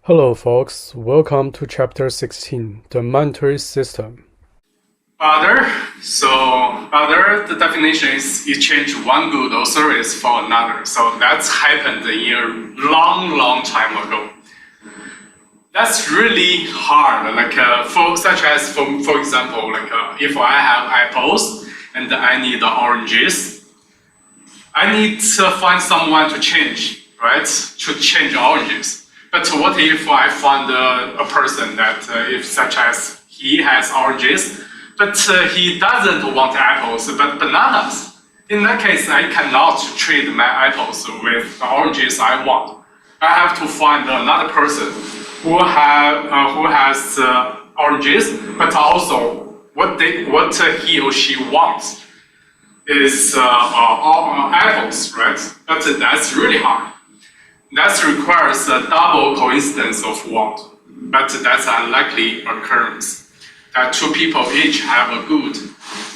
Hello folks, welcome to chapter 16, the monetary system. Other, the definition is exchange one good or service for another. So that's happened a long time ago. That's really hard. For example, if I have apples and I need oranges, I need to find someone to change, right? To change oranges. But what if I find a person that, if such as he has oranges, but he doesn't want apples, but bananas? In that case, I cannot trade my apples with the oranges I want. I have to find another person who has oranges, but also what he or she wants is apples, right? But that's really hard. That requires a double coincidence of want, but that's unlikely occurrence. That two people each have a good,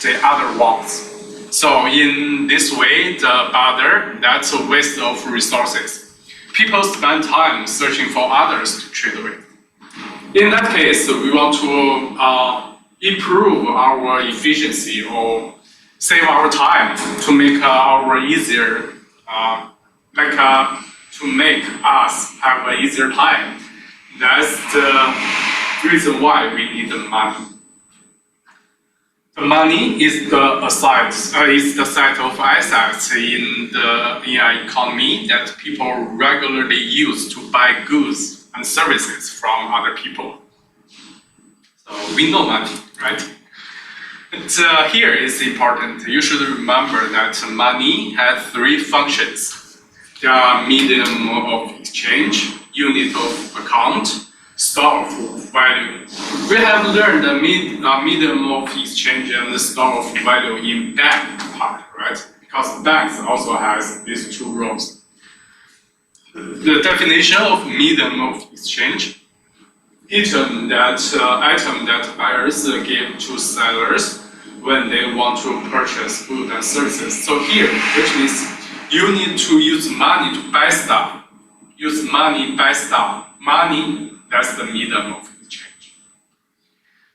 the other wants. So in this way, that's a waste of resources. People spend time searching for others to trade with. In that case, we want to improve our efficiency or save our time to make to make us have an easier time. That's the reason why we need the money. The money is the set of assets in an economy that people regularly use to buy goods and services from other people. So we know money, right? But here is important. You should remember that money has three functions. There are medium of exchange, unit of account, store of value. We have learned the medium of exchange and the store of value in bank part, right? Because banks also has these two roles. The definition of medium of exchange: item that buyers give to sellers when they want to purchase goods and services. So here, which means you need to use money to buy stuff. Use money, buy stuff. Money, that's the medium of exchange.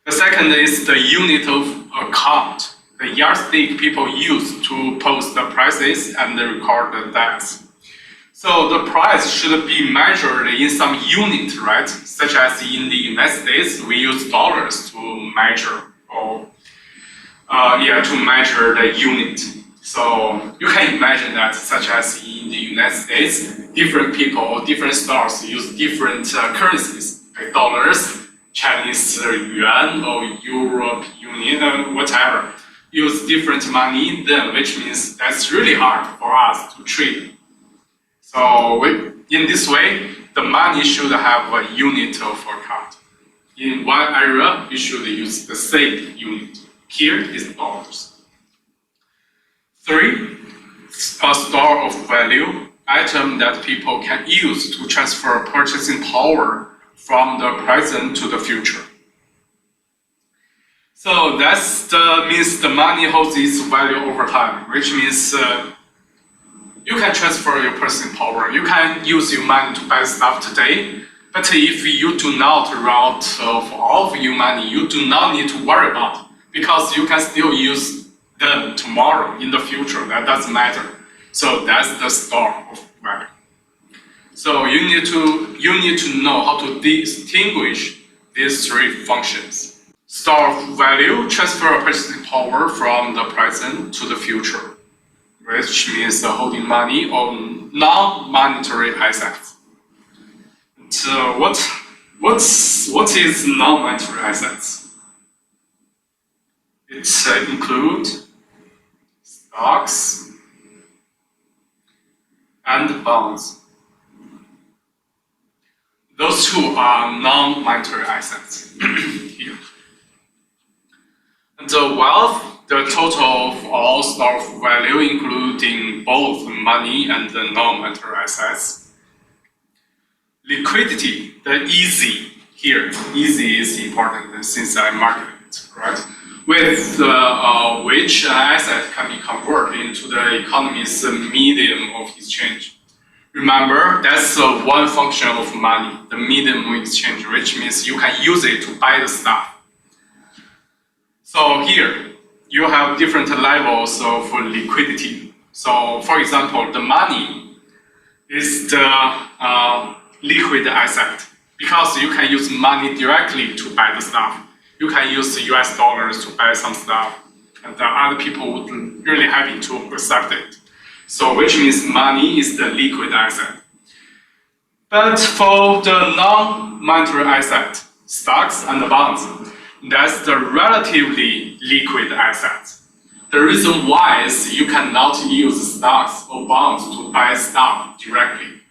The second is the unit of account, the yardstick people use to post the prices and record the debts. So the price should be measured in some unit, right? Such as in the United States, we use dollars to measure, to measure the unit. So you can imagine that, such as in the United States, different people or different stores use different currencies, like dollars, Chinese yuan, or Europe Union, whatever. Use different money, then which means that's really hard for us to trade. So in this way, the money should have a unit of account. In one area, you should use the same unit. Here is dollars. 3. A store of value, item that people can use to transfer purchasing power from the present to the future. So that means the money holds its value over time, which means you can transfer your purchasing power. You can use your money to buy stuff today, but if you do not run out of all of your money, you do not need to worry about, because you can still use them tomorrow in the future. That doesn't matter. So that's the store of value. So you need to know how to distinguish these three functions. Store of value, transfer purchasing power from the present to the future, which means holding money on non-monetary assets. So what is non-monetary assets? It includes stocks and bonds. Those two are non-monetary assets here. And the wealth, the total of all store of value, including both money and the non-monetary assets. Liquidity, the easy here. Easy is important since I market it, right? With which an asset can be converted into the economy's medium of exchange. Remember, that's one function of money, the minimum exchange, which means you can use it to buy the stuff. So here, you have different levels of liquidity. So for example, the money is the liquid asset because you can use money directly to buy the stuff. You can use US dollars to buy some stuff, and the other people would really happy to accept it. So which means money is the liquid asset. But for the non-monetary asset, stocks and bonds, that's the relatively liquid asset. The reason why is you cannot use stocks or bonds to buy stock directly.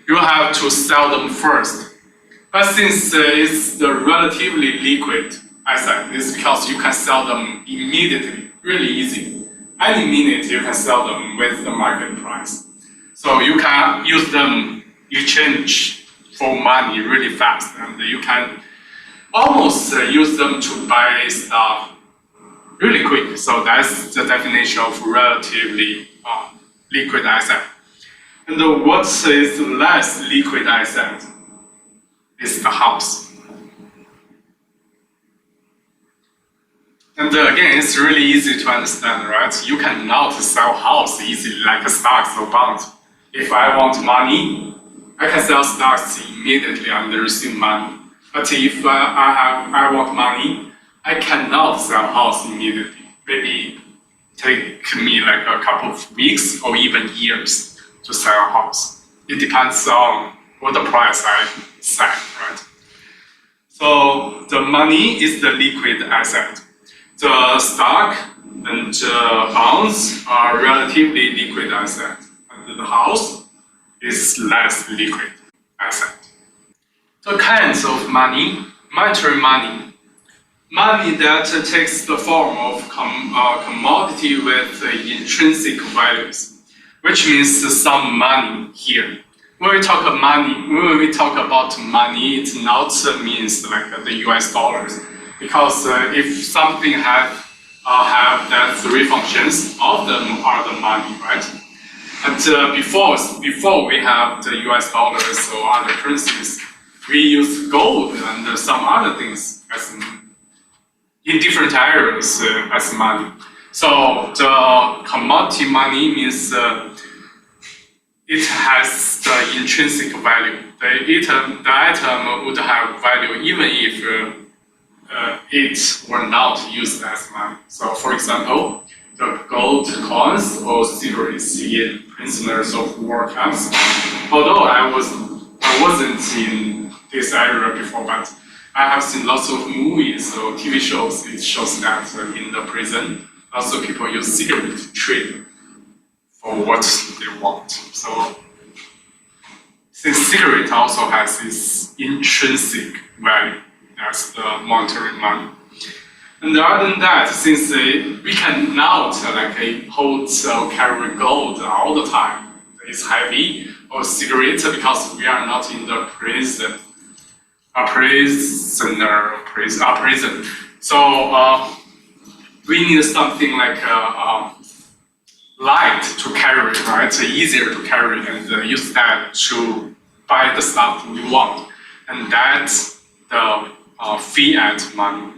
You have to sell them first. But since it's the relatively liquid asset, it's because you can sell them immediately, really easy. Any minute you can sell them with the market price. So you can use them exchange for money really fast, and you can almost use them to buy stuff really quick. So that's the definition of relatively liquid asset. And what is less liquid asset is the house. And again, it's really easy to understand, right? You cannot sell house easily like stocks or bonds. If I want money, I can sell stocks immediately and receive money. But if I want money, I cannot sell house immediately. Maybe take me like a couple of weeks or even years to sell a house. It depends on what the price I set, right? So the money is the liquid asset. The stock and bonds are relatively liquid asset, and the house is less liquid asset. The kinds of money: monetary money, money that takes the form of commodity with intrinsic values, which means some money here. When we talk about money, it not means like the US dollars. Because if something have that three functions, all of them are the money, right? And before we have the US dollars or other currencies, we use gold and some other things as in different areas as money. So the commodity money means it has the intrinsic value. The item would have value even if it were not used as money. So for example, the gold coins or cigarettes in prisoners of war camps. Although I wasn't in this area before, but I have seen lots of movies or TV shows. It shows that in the prison, lots of people use cigarette to trade for what they want. So since cigarette also has its intrinsic value, that's the monetary money. And other than that, since we cannot hold or carry gold all the time, it's heavy, or cigarettes because we are not in the prison. So we need something like light to carry, right? Easier to carry, and use that to buy the stuff we want. And that's the fiat money.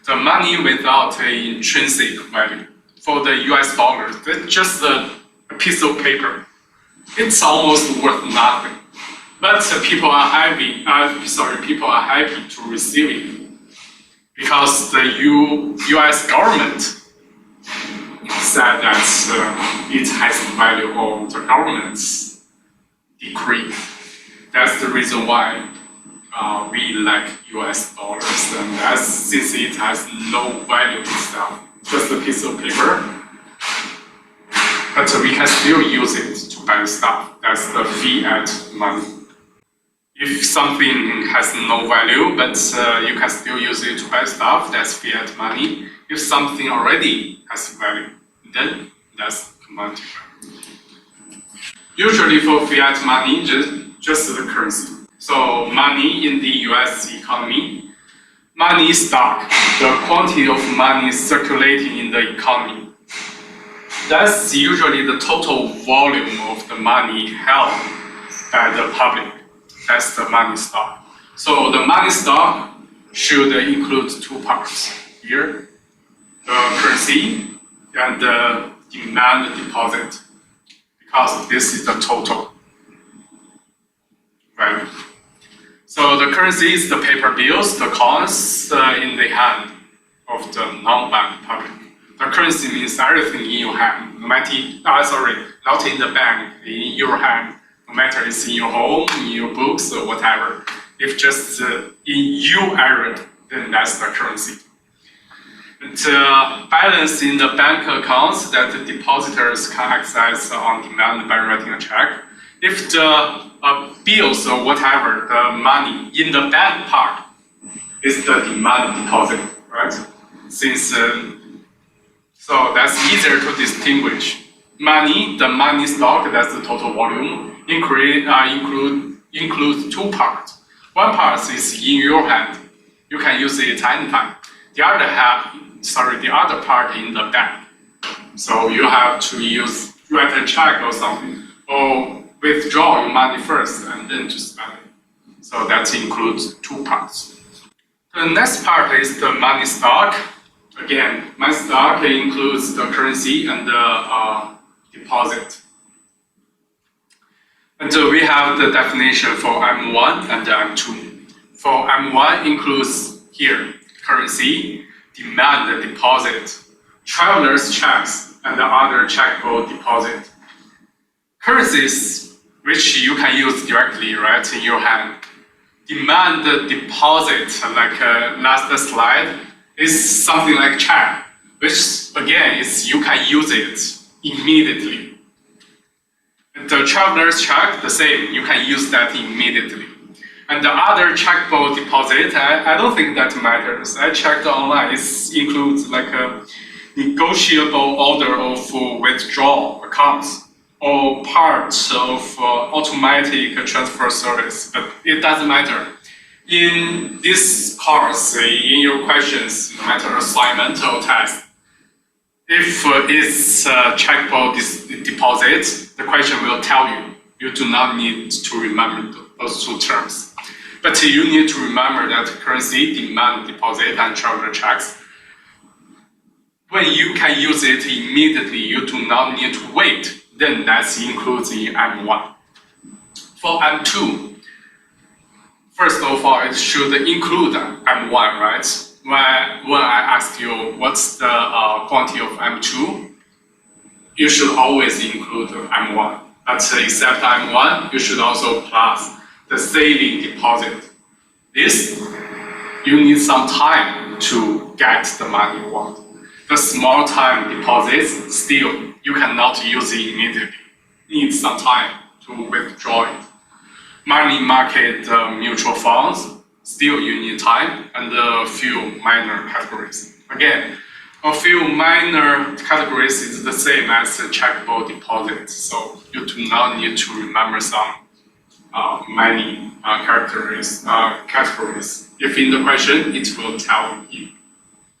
The money without an intrinsic value. For the US dollars, that's just a piece of paper. It's almost worth nothing. But people are happy to receive it because the US government said that it has value, or the government's decree. That's the reason why we like US dollars, and that's since it has no value itself, just a piece of paper. But we can still use it to buy stuff. That's the fiat money. If something has no value, but you can still use it to buy stuff, that's fiat money. If something already has value, then that's commodity value. Usually for fiat money, just the currency. So money in the US economy, money is stock, the quantity of money circulating in the economy. That's usually the total volume of the money held by the public. That's the money stock. So the money stock should include two parts here, the currency and the demand deposit, because this is the total, right? So the currency is the paper bills, the coins in the hand of the non-bank public. The currency means everything in your hand, not in the bank, in your hand, no matter it's in your home, in your books, or whatever. If just in your area, then that's the currency. The balance in the bank accounts that the depositors can access on demand by writing a check. If the bills or whatever, the money in the bank part is the demand deposit, right? Since so that's easier to distinguish. Money, the money stock, that's the total volume, includes two parts. One part is in your hand. You can use it anytime. The other part in the bank. So you have to write a check or something, or withdraw your money first and then to spend it. So that includes two parts. The next part is the money stock. Again, money stock includes the currency and the deposit. And we have the definition for M1 and M2. For M1 includes here currency, demand deposit, traveler's checks, and the other checkable deposit. Currencies, which you can use directly, right, in your hand. Demand deposit, like last slide, is something like check, which again is you can use it immediately. The traveler's check, the same, you can use that immediately. And the other checkable deposit, I don't think that matters. I checked online, it includes like a negotiable order of withdrawal accounts or parts of automatic transfer service, but it doesn't matter. In this course, in your questions, no matter assignment or test, if it's checkable deposit, the question will tell you. You do not need to remember those two terms. But you need to remember that currency, demand deposit, and traveler checks. When you can use it immediately, you do not need to wait. Then that includes in M1. For M2, first of all, it should include M1, right? When I asked you what's the quantity of M2, you should always include M1. But except M1, you should also plus the saving deposit. This, you need some time to get the money you want. The small time deposits, still, you cannot use it immediately. Need some time to withdraw it. Money market mutual funds, still you need time, and a few minor categories. Again, a few minor categories is the same as a checkable deposit, so you do not need to remember some many categories. If in the question, it will tell you.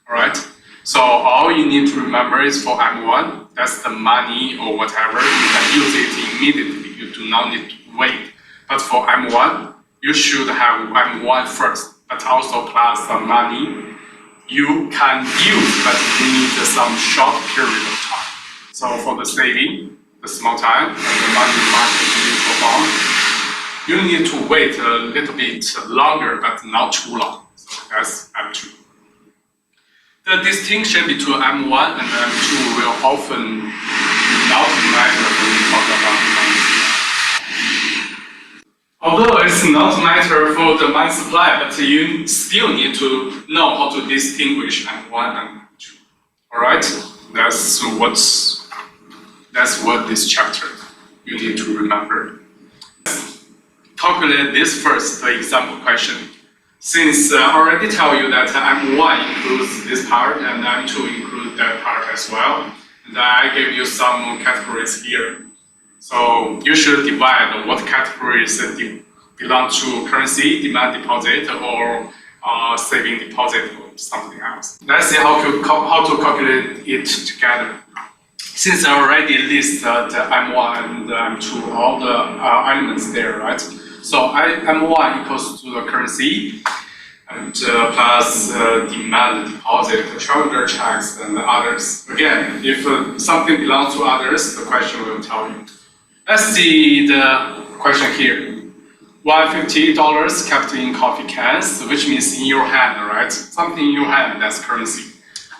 All right. So all you need to remember is for M1, that's the money or whatever. You can use it immediately. You do not need to wait. But for M1, you should have M1 first, but also plus the money you can use, but you need some short period of time. So for the saving, the small time, and the money market mutual fund, you need to wait a little bit longer, but not too long. So that's M2. The distinction between M1 and M2 will often not matter when we talk about money. Although it's not matter for the money supply, but you still need to know how to distinguish M1 and M2. All right, that's what this chapter you need to remember. Calculate this first, the example question. Since I already tell you that M1 includes this part and M2 includes that part as well, and I gave you some categories here. So you should divide what categories belong to currency, demand deposit, or saving deposit, or something else. Let's see how to calculate it together. since I already listed M1 and M2, all the elements there, right? So M1 equals to the currency, and plus demand deposit, traveler checks, and others. Again, if something belongs to others, the question will tell you. Let's see the question here. $150 kept in coffee cans, which means in your hand, right? Something in your hand, that's currency.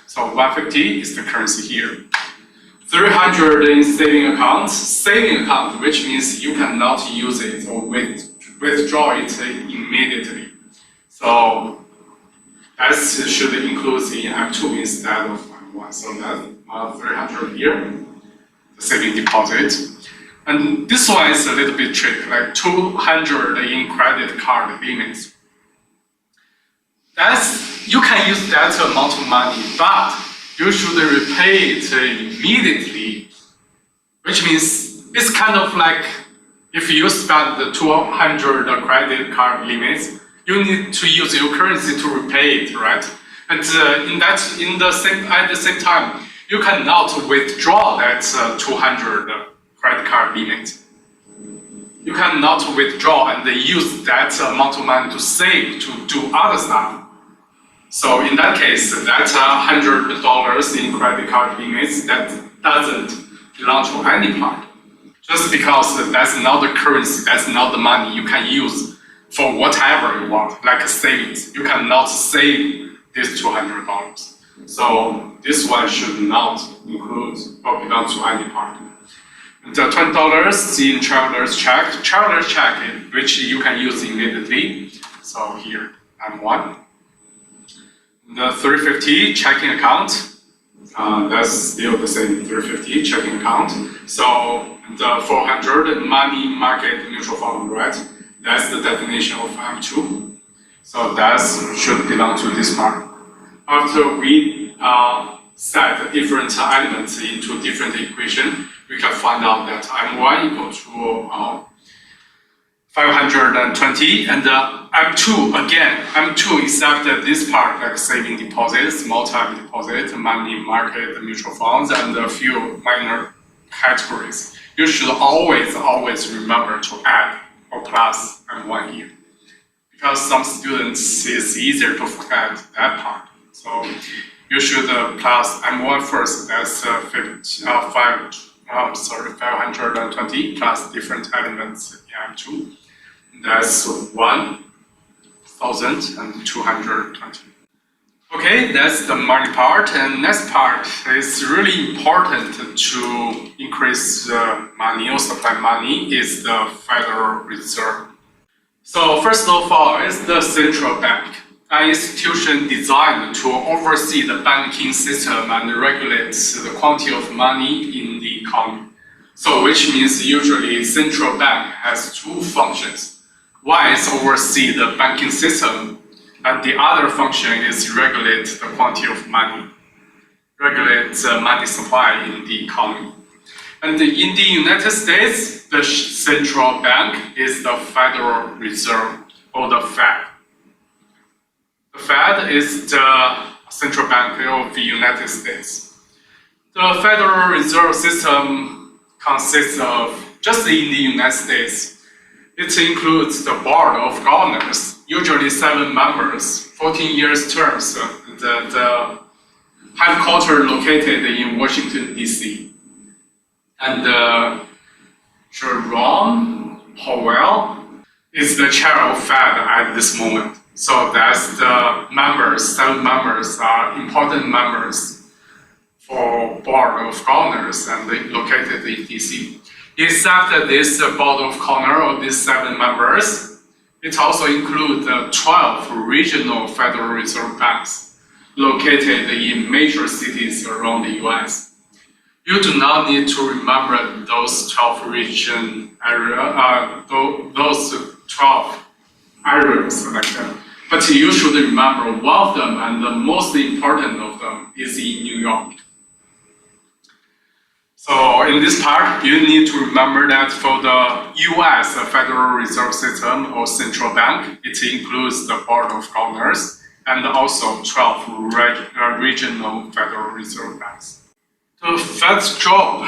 So 150 is the currency here. 300 in saving account, which means you cannot use it or withdraw it immediately. So that should include in M2 instead of M1. So that's 300 here, the saving deposit. And this one is a little bit tricky, like 200 in credit card limits. You can use that amount of money, but you should repay it immediately, which means it's kind of like if you spend the 200 credit card limits, you need to use your currency to repay it, right? And at the same time, you cannot withdraw that 200 credit card limit. You cannot withdraw and use that amount of money to save to do other stuff. So in that case, that $100 in credit card limits, that doesn't belong to any part. Just because that's not the currency, that's not the money you can use for whatever you want, like savings. You cannot save this $200. So this one should not include or belong to any part. The $20 in traveler's check, which you can use immediately. So here, M1. The 350 checking account, that's still the same 350 checking account. So the 400 money market mutual fund, right? That's the definition of M2. So that should belong to this part. After we set different elements into different equations, we can find out that M1 equal to 520, and M2, again, M2 except this part, like saving deposits, multi deposit, money market, mutual funds, and a few minor categories. You should always remember to add or plus M1 here. Because some students, it's easier to forget that part. So you should plus M1 first, that's 520 plus different elements in M2. That's 1,220. Okay, that's the money part. And next part is really important to increase money or supply money is the Federal Reserve. So first of all, it's the central bank, an institution designed to oversee the banking system and regulate the quantity of money in the economy. So which means usually central bank has two functions. One is oversee the banking system, and the other function is regulate the quantity of money, regulate the money supply in the economy. And in the United States, the central bank is the Federal Reserve, or the Fed. The Fed is the central bank of the United States. The Federal Reserve System consists of, just in the United States, it includes the board of governors, usually 7 members, 14 years terms. The headquarters located in Washington, D.C. And Jerome Powell is the chair of Fed at this moment. So that's the members, 7 members are important members for board of governors and they located in D.C. Except this board of governors or these 7 members, it also includes 12 regional Federal Reserve banks located in major cities around the US. You do not need to remember those 12 region those 12 areas like that. But you should remember one of them, and the most important of them is in New York. So in this part, you need to remember that for the US Federal Reserve System or central bank, it includes the board of governors and also 12 regional Federal Reserve banks. The Fed's job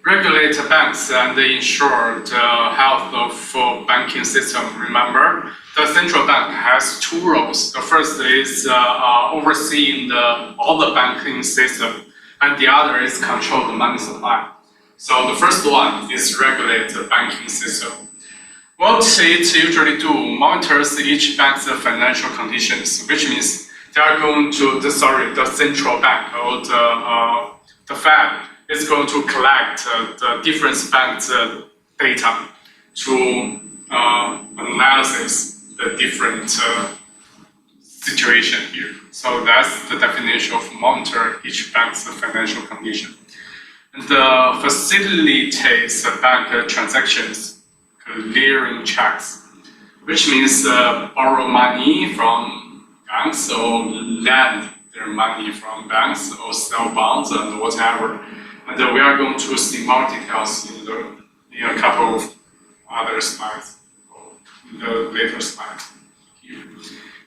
regulate banks and ensure the health of banking system. Remember, the central bank has two roles. The first is overseeing all the banking system, and the other is control the money supply. So the first one is regulate the banking system. What it usually do monitors each bank's financial conditions, which means they are going to the central bank or the Fed is going to collect the different banks' data to analysis the different situation here. So that's the definition of monitor each bank's financial condition. And facilitates bank transactions, clearing checks, which means borrow money from banks or lend their money from banks or sell bonds and whatever. And we are going to see more details in a couple of other slides, or in the later slides here.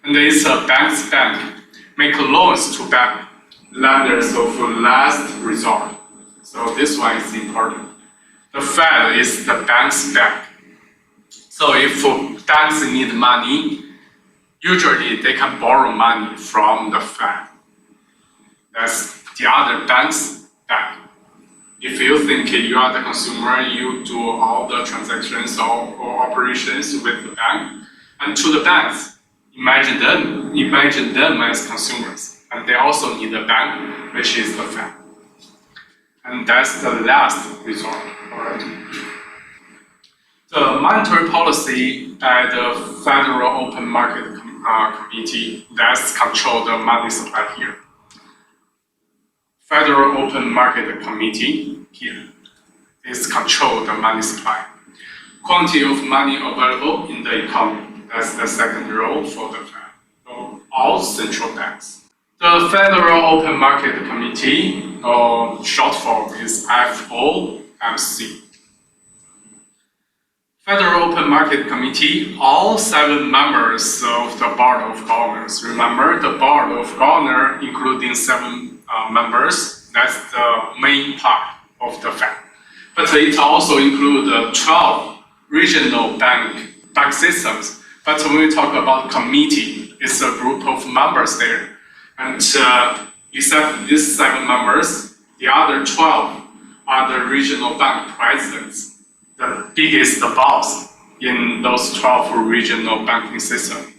And it's a bank's bank make loans to bank lenders of last resort. So this one is important. The Fed is the bank's bank. So if banks need money, usually they can borrow money from the Fed. That's the other bank's bank. If you think you are the consumer, you do all the transactions or operations with the bank, and to the banks, imagine them as consumers, and they also need a bank, which is the Fed. And that's the last resort. Alright. The monetary policy by the Federal Open Market Committee that's control the money supply here. Federal Open Market Committee here is control the money supply. Quantity of money available in the economy. That's the second role for the Fed. So all central banks. The Federal Open Market Committee, or short form, is FOMC. Federal Open Market Committee, all 7 members of the Board of Governors. Remember, the Board of Governors, including 7 members, that's the main part of the Fed. But it also includes 12 regional bank systems. But when we talk about committee, it's a group of members there. And except these 7 members, the other 12 are the regional bank presidents, the biggest boss in those 12 regional banking systems.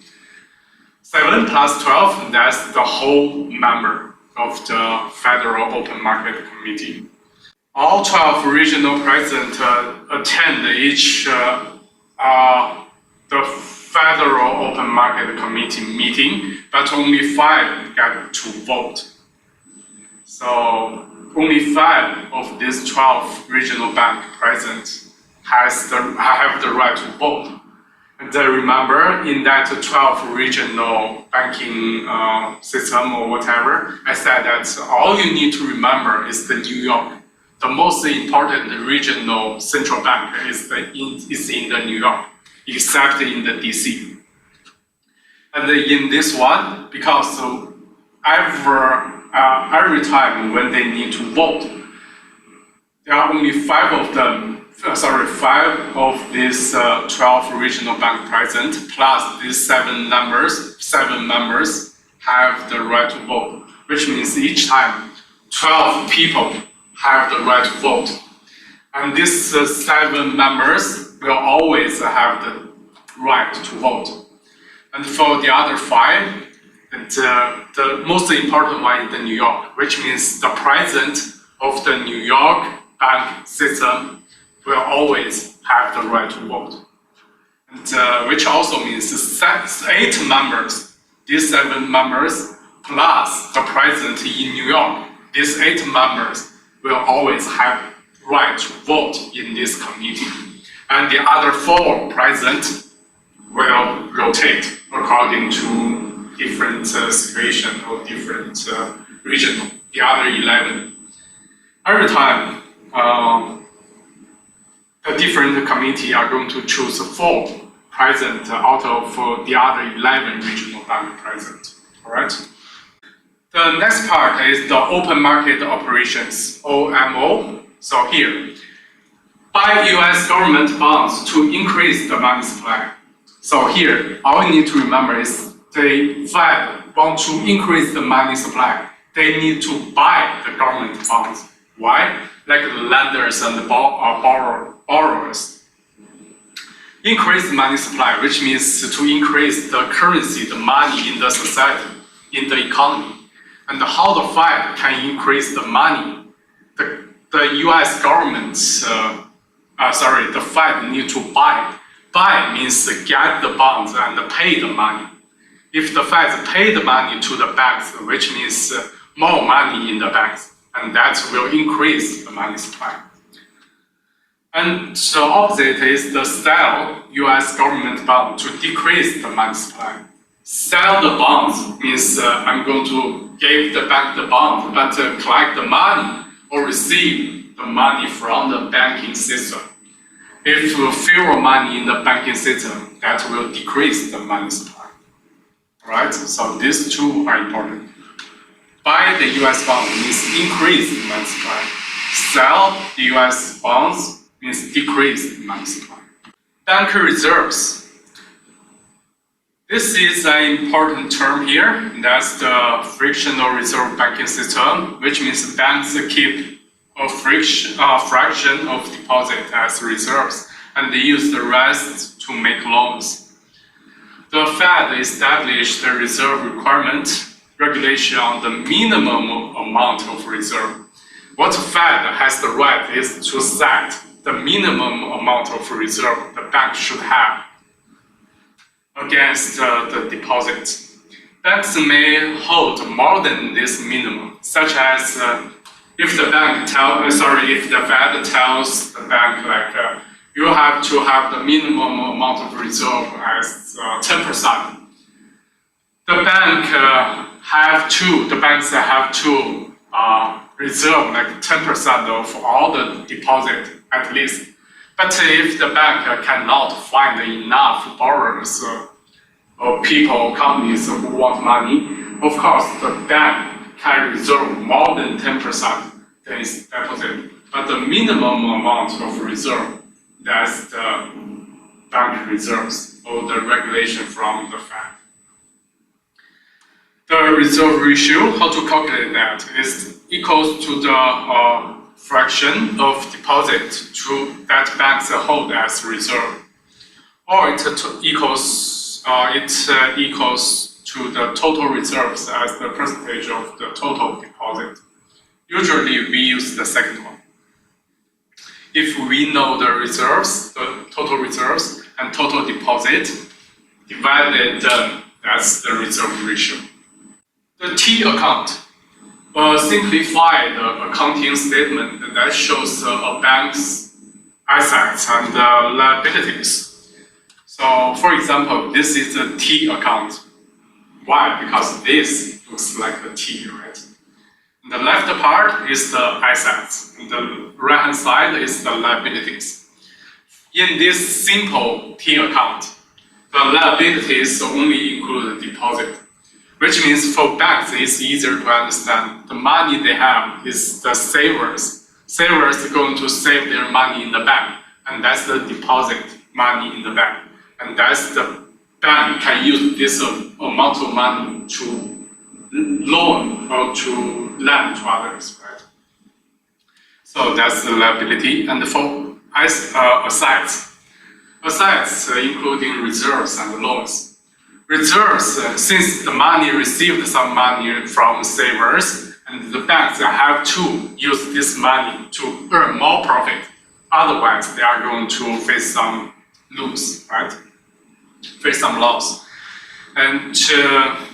7 plus 12, that's the whole member of the Federal Open Market Committee. All 12 regional presidents attend each the Federal Open Market Committee meeting, but only 5 get to vote. So only 5 of these 12 regional bank presidents have the right to vote. And remember, in that 12 regional banking system or whatever, I said that all you need to remember is the New York. The most important regional central bank is in the New York, except in the DC. And in this one, because every time when they need to vote, there are only 5 of these 12 regional bank presidents plus these 7 members have the right to vote, which means each time 12 people have the right to vote. And these 7 members will always have the right to vote. And for the other 5, the most important one is the New York, which means the president of the New York bank system will always have the right to vote. And which also means 8 members, these 7 members plus the president in New York, these 8 members will always have right to vote in this committee. And the other 4 presidents will rotate according to different situation or different region, the other 11. Every time, the different committee are going to choose 4 presidents out of the other 11 regional bank presidents. All right. The next part is the open market operations, OMO. So here, buy US government bonds to increase the money supply. So here, all you need to remember is the Fed want to increase the money supply. They need to buy the government bonds. Why? Like the lenders and the borrowers. Increase the money supply, which means to increase the currency, the money in the society, in the economy. And how the Fed can increase the money? The US government, the Fed need to buy. Buy means get the bonds and pay the money. If the Fed pay the money to the banks, which means more money in the banks, and that will increase the money supply. And the opposite is the sell US government bond to decrease the money supply. Sell the bonds means I'm going to give the bank the bond, but collect the money or receive the money from the banking system. If fewer money in the banking system, that will decrease the money supply. Right? So these two are important. Buy the US bond means increase the money supply. Sell the US bonds means decrease the money supply. Bank reserves. This is an important term here. That's the fractional reserve banking system, which means banks keep a fraction of deposit as reserves, and they use the rest to make loans. The Fed established the reserve requirement regulation on the minimum amount of reserve. What the Fed has the right is to set the minimum amount of reserve the bank should have against the deposits. Banks may hold more than this minimum, such as if the Fed tells the bank you have to have the minimum amount of reserve as 10%. The banks have to reserve like 10% of all the deposit at least. But if the bank cannot find enough borrowers or people, companies who want money, of course the bank can reserve more than 10% its deposit. But the minimum amount of reserve, that's the bank reserves or the regulation from the Fed. The reserve ratio, how to calculate that, is equals to the fraction of deposit that banks hold as reserve, or it equals to the total reserves as the percentage of the total deposit. Usually we use the second one. If we know the reserves, the total reserves and total deposit, divided them, that's the reserve ratio. The T account, a simplified accounting statement that shows a bank's assets and liabilities. So, for example, this is a T account. Why? Because this looks like a T, right? The left part is the assets, and the right-hand side is the liabilities. In this simple T account, the liabilities only include the deposit, which means for banks it's easier to understand. The money they have is the savers. Savers are going to save their money in the bank, and that's the deposit money in the bank. And that's the bank can use this amount of money to loan or to lend to others, right? So that's the liability. And for assets, including reserves and loans. Reserves, since the money received some money from savers, and the banks have to use this money to earn more profit. Otherwise, they are going to face some loss, right? Face some loss. And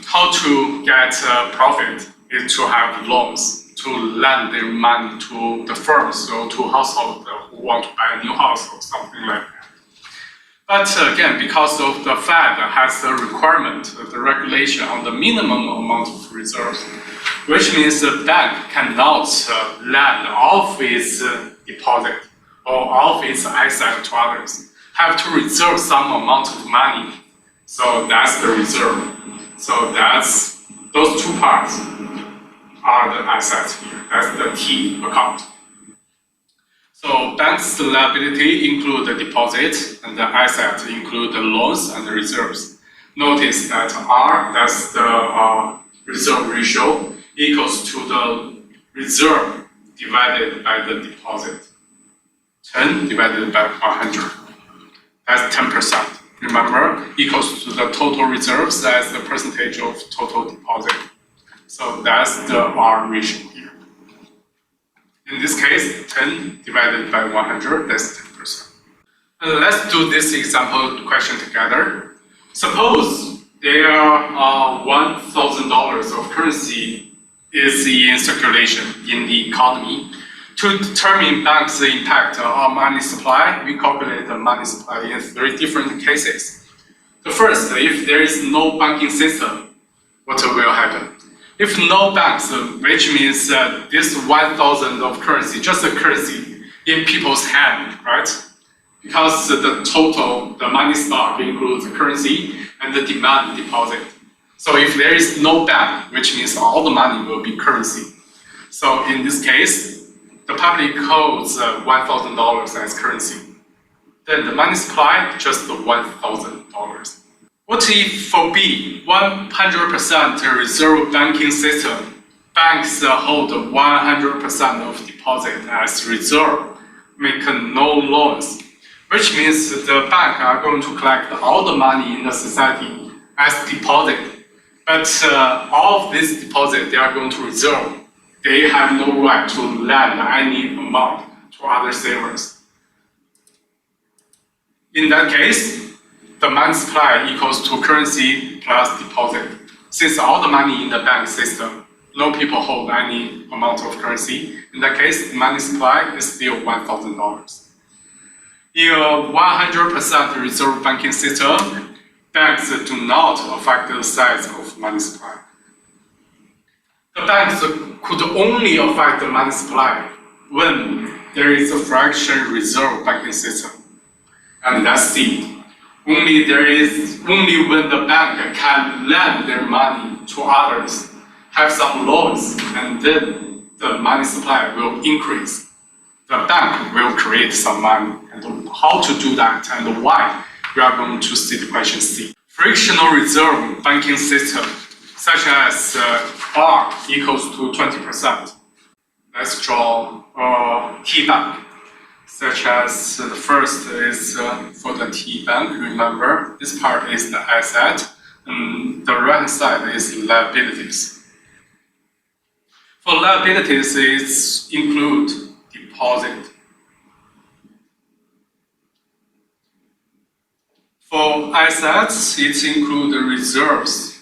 how to get profit is to have loans, to lend their money to the firms or to households who want to buy a new house or something like that. But again, because of the Fed has the requirement, the regulation on the minimum amount of reserves, which means the bank cannot lend all of its deposit or all of its asset to others, have to reserve some amount of money. So that's the reserve. So that's those two parts. are the assets here. That's the T account. So bank's liability include the deposits, and the assets include the loans and the reserves. Notice that R, that's the reserve ratio, equals to the reserve divided by the deposit. 10 divided by 100. That's 10%. Remember, equals to the total reserves as the percentage of total deposit. So that's the R ratio here. In this case, 10 divided by 100, that's 10%. Let's do this example question together. Suppose there are $1,000 of currency is in circulation in the economy. To determine bank's impact on money supply, we calculate the money supply in 3 different cases. The first, if there is no banking system, what will happen? If no banks, which means this 1,000 of currency, just a currency in people's hand, right? Because the money stock includes the currency and the demand deposit. So if there is no bank, which means all the money will be currency. So in this case, the public holds $1,000 as currency. Then the money supply, just the $1,000. What if for B, 100% reserve banking system, banks hold 100% of deposit as reserve, make no loans, which means the bank are going to collect all the money in the society as deposit. But all of this deposit they are going to reserve. They have no right to lend any amount to other savers. In that case, the money supply equals to currency plus deposit. Since all the money in the bank system, no people hold any amount of currency. In that case, the money supply is still $1,000. In a 100% reserve banking system, banks do not affect the size of money supply. The banks could only affect the money supply when there is a fraction reserve banking system. And that's C. Only when the bank can lend their money to others, have some loans, and then the money supply will increase. The bank will create some money. And how to do that and why, we are going to see the question C. Fractional reserve banking system, such as R equals to 20%. Let's draw T bank, such as the first is for the T bank. Remember, this part is the asset, and the right side is liabilities. For liabilities, it include deposit. For assets, it includes the reserves,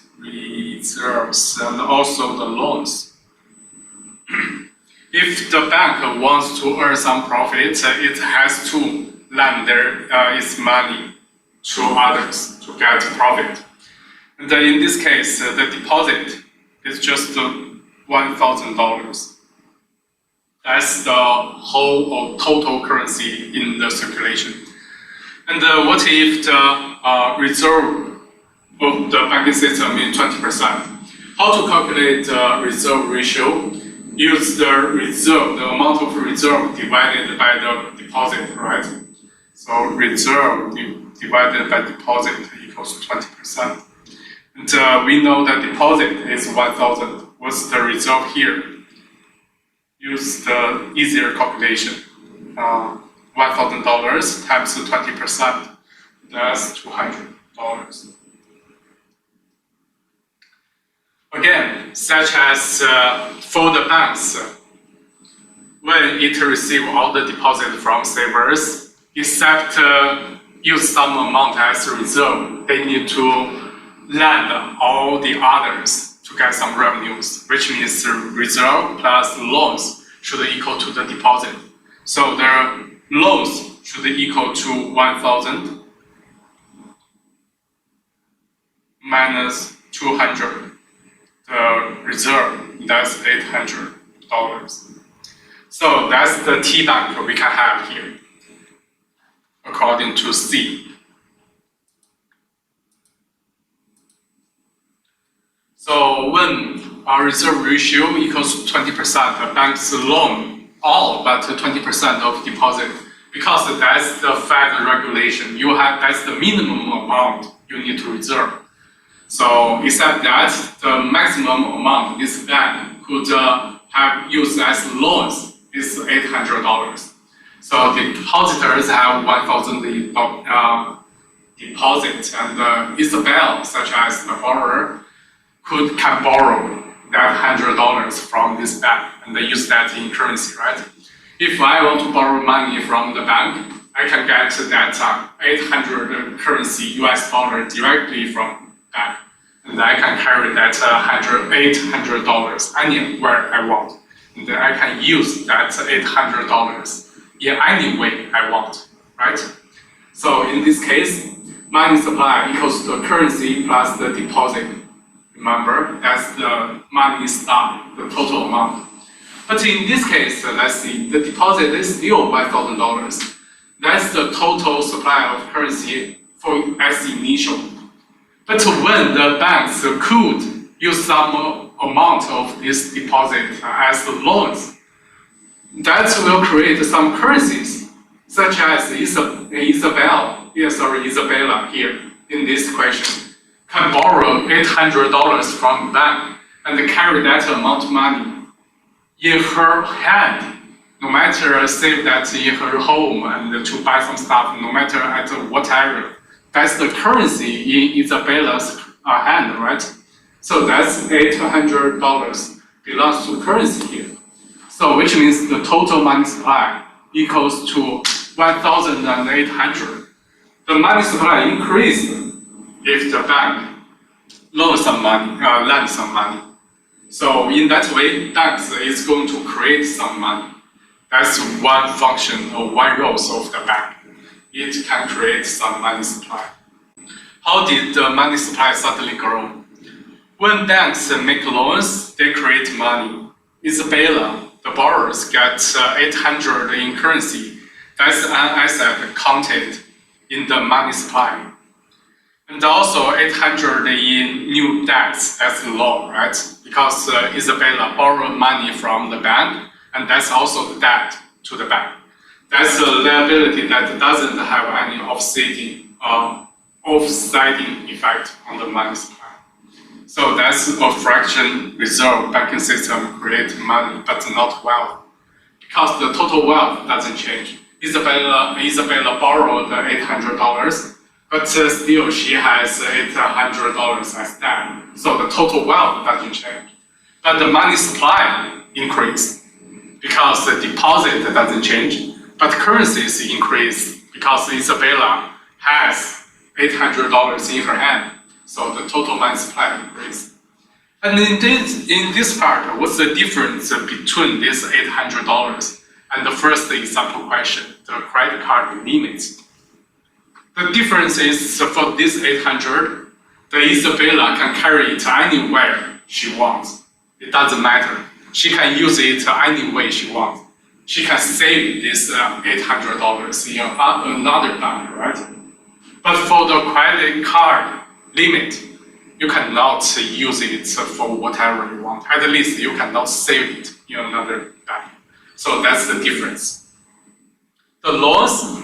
and also the loans. If the bank wants to earn some profit, it has to lend its money to others to get profit. And in this case, the deposit is just $1,000. That's the whole or total currency in the circulation. And what if the reserve of the banking system is 20%? How to calculate the reserve ratio? Use the reserve, the amount of reserve divided by the deposit, right? So reserve divided by deposit equals 20%. And we know that deposit is 1,000. What's the reserve here? Use the easier calculation. $1,000 times 20%, that's $200. Again, such as for the banks, when it receives all the deposit from savers, except use some amount as a reserve, they need to lend all the others to get some revenues, which means reserve plus loans should equal to the deposit. So their loans should equal to 1,000 minus 200. The reserve, that's $800. So that's the T bank we can have here, according to C. So when our reserve ratio equals 20%. The bank's loan, all but 20% of deposit, because that's the Fed regulation. That's the minimum amount you need to reserve. So except that the maximum amount this bank could have used as loans is $800. So depositors have 1,000 deposit, and Isabel, such as the borrower, can borrow that $100 from this bank and they use that in currency, right? If I want to borrow money from the bank, I can get that 800 currency US dollar directly from bank, and I can carry that $800 anywhere I want, and then I can use that $800 in any way I want, right? So in this case, money supply equals the currency plus the deposit. Remember, that's the money stock, the total amount. But in this case, let's see, the deposit is still $5,000. That's the total supply of currency as initial. But when the banks could use some amount of this deposit as loans, that will create some currencies, such as Isabella here in this question, can borrow $800 from the bank and carry that amount of money in her hand, no matter save that in her home and to buy some stuff, no matter at whatever. That's the currency in Isabella's hand, right? So that's $800 belongs to currency here. So which means the total money supply equals to 1,800. The money supply increased if the bank lends some money. So in that way, banks is going to create some money. That's one function or one role of the bank. It can create some money supply. How did the money supply suddenly grow? When banks make loans, they create money. Isabella, the borrowers, get 800 in currency. That's an asset counted in the money supply. And also 800 in new debts, that's the loan, right? Because Isabella borrowed money from the bank, and that's also the debt to the bank. That's a liability that doesn't have any offsetting effect on the money supply. So that's a fraction reserve banking system create money, but not wealth. Because the total wealth doesn't change. Isabella borrowed $800, but still she has $800 as debt. So the total wealth doesn't change. But the money supply increased because the deposit doesn't change, but currencies increase because Isabella has $800 in her hand. So the total money supply increased. And in this part, what's the difference between this $800 and the first example question, the credit card limits? The difference is for this 800, the Isabella can carry it anywhere she wants. It doesn't matter. She can use it any way she wants. She can save this $800 in another bank, right? But for the credit card limit, you cannot use it for whatever you want. At least you cannot save it in another bank. So that's the difference. The loss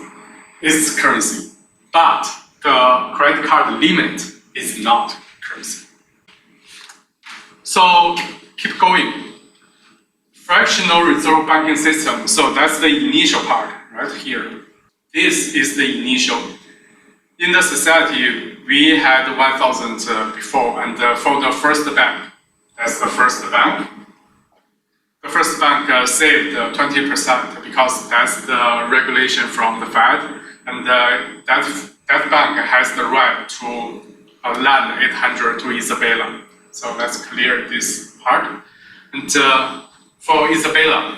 is currency, but the credit card limit is not currency. So keep going. Fractional reserve banking system. So that's the initial part right here. This is the initial. In the society, we had 1,000 before, and for the first bank, that's the first bank. The first bank saved 20% because that's the regulation from the Fed, and that bank has the right to lend 800 to Isabella. So let's clear this part. And for Isabella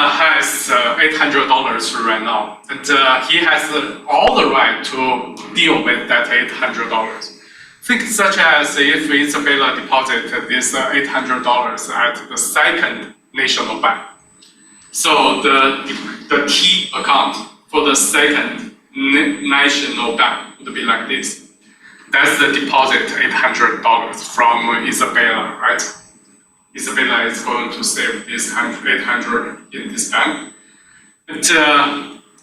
has $800 right now, and he has all the right to deal with that $800. Think such as if Isabella deposited this $800 at the second national bank. So the T account for the second national bank would be like this. that's the deposit, $800 from Isabella, right? Isabella is going to save this $800 in this bank. But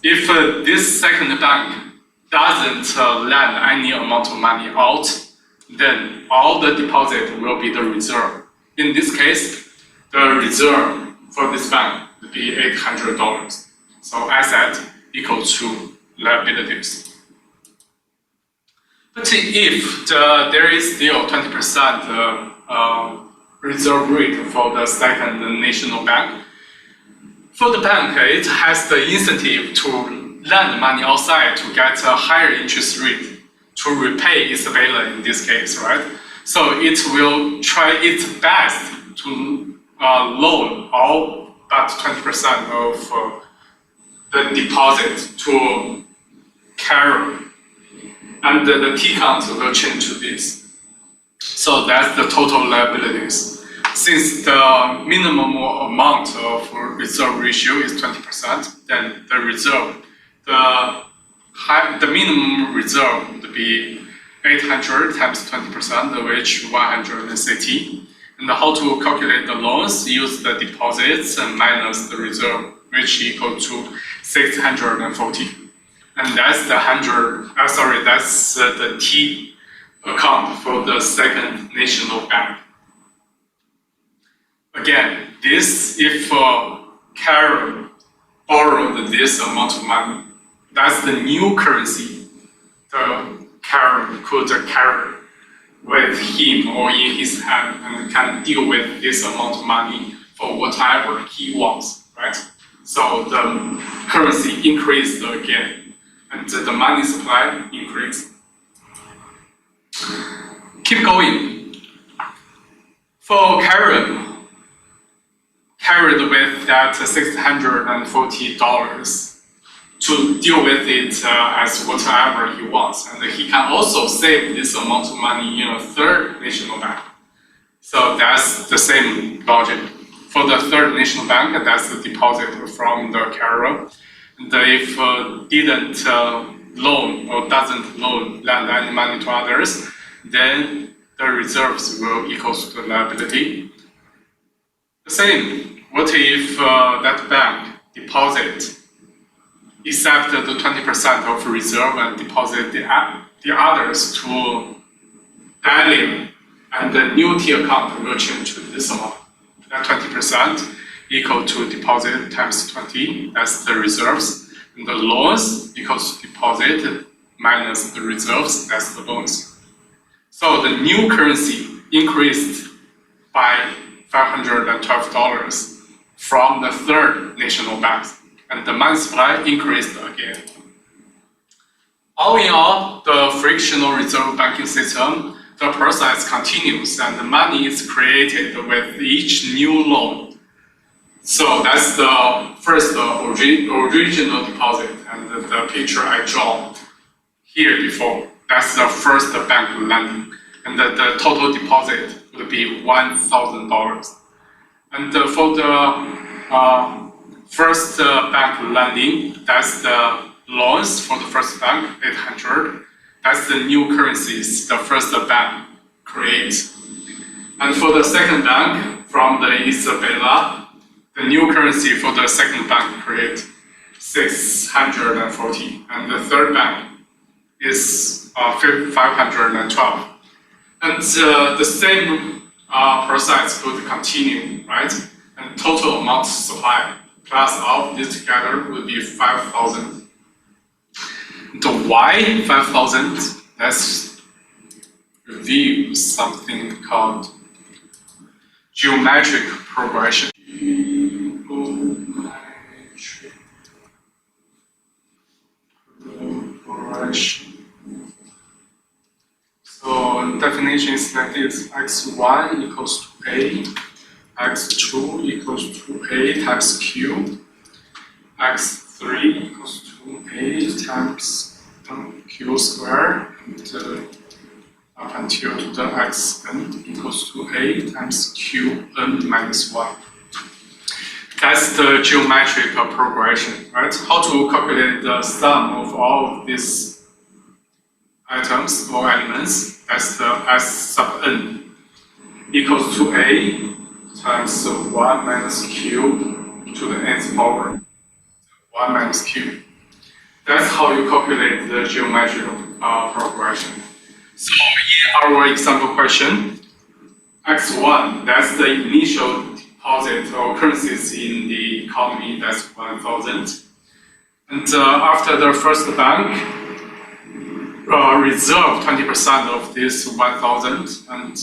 if this second bank doesn't lend any amount of money out, then all the deposit will be the reserve. In this case, the reserve for this bank will be $800. So asset equals to liabilities. But if there is still 20% reserve rate for the second national bank, for the bank, it has the incentive to lend money outside to get a higher interest rate to repay Isabella in this case, right? So it will try its best to loan all but 20% of the deposit to Carol. And the T count will change to this. So that's the total liabilities. Since the minimum amount of reserve ratio is 20%, then the reserve, the minimum reserve would be 800 times 20%, which 160. And how to calculate the loans? Use the deposits and minus the reserve, which equal to 640. And that's that's the T account for the second national bank. Again, this if Carol borrowed this amount of money, that's the new currency the Carol could carry with him or in his hand and can deal with this amount of money for whatever he wants, right? So the currency increased again and the money supply increased. Keep going. For Karen, carried with that $640 to deal with it as whatever he wants. And he can also save this amount of money in a third national bank. So that's the same logic. For the third national bank, that's the deposit from the carrier. And if didn't loan or doesn't lend any money to others, then the reserves will equal to the liability. The same. What if that bank deposit accept the 20% of reserve and deposit the others to Daniel, and the new T account will change to this amount. That 20% equal to deposit times 20, that's the reserves, and the loans equals to deposit minus the reserves, that's the loans. So the new currency increased by $512 from the third national bank, and the money supply increased again. All in all, the frictional reserve banking system, the process continues and the money is created with each new loan. So that's the first original deposit, and the picture I drawn here before. That's the first bank lending, and the total deposit would be $1,000. And for the first bank lending, that's the loans for the first bank, 800. That's the new currencies the first bank creates. And for the second bank, from the Isabella, the new currency for the second bank create 640. And the third bank is 512. And the same process could continue, right? And total amount supply plus all of this together will be 5,000. The why 5,000? Let's review something called geometric progression. So definition is like this: x1 equals to a, x2 equals to a times q, x3 equals to a times q squared, and up until to the xn equals to a times qn minus 1. That's the geometric progression, right? How to calculate the sum of all of these items or elements, that's the S sub n equals to A times 1 minus Q to the nth power 1 minus Q. That's how you calculate the geometrical progression. So in our example question, x1, that's the initial deposit or currencies in the economy, that's 1,000. And after the first bank reserve 20% of this 1,000 and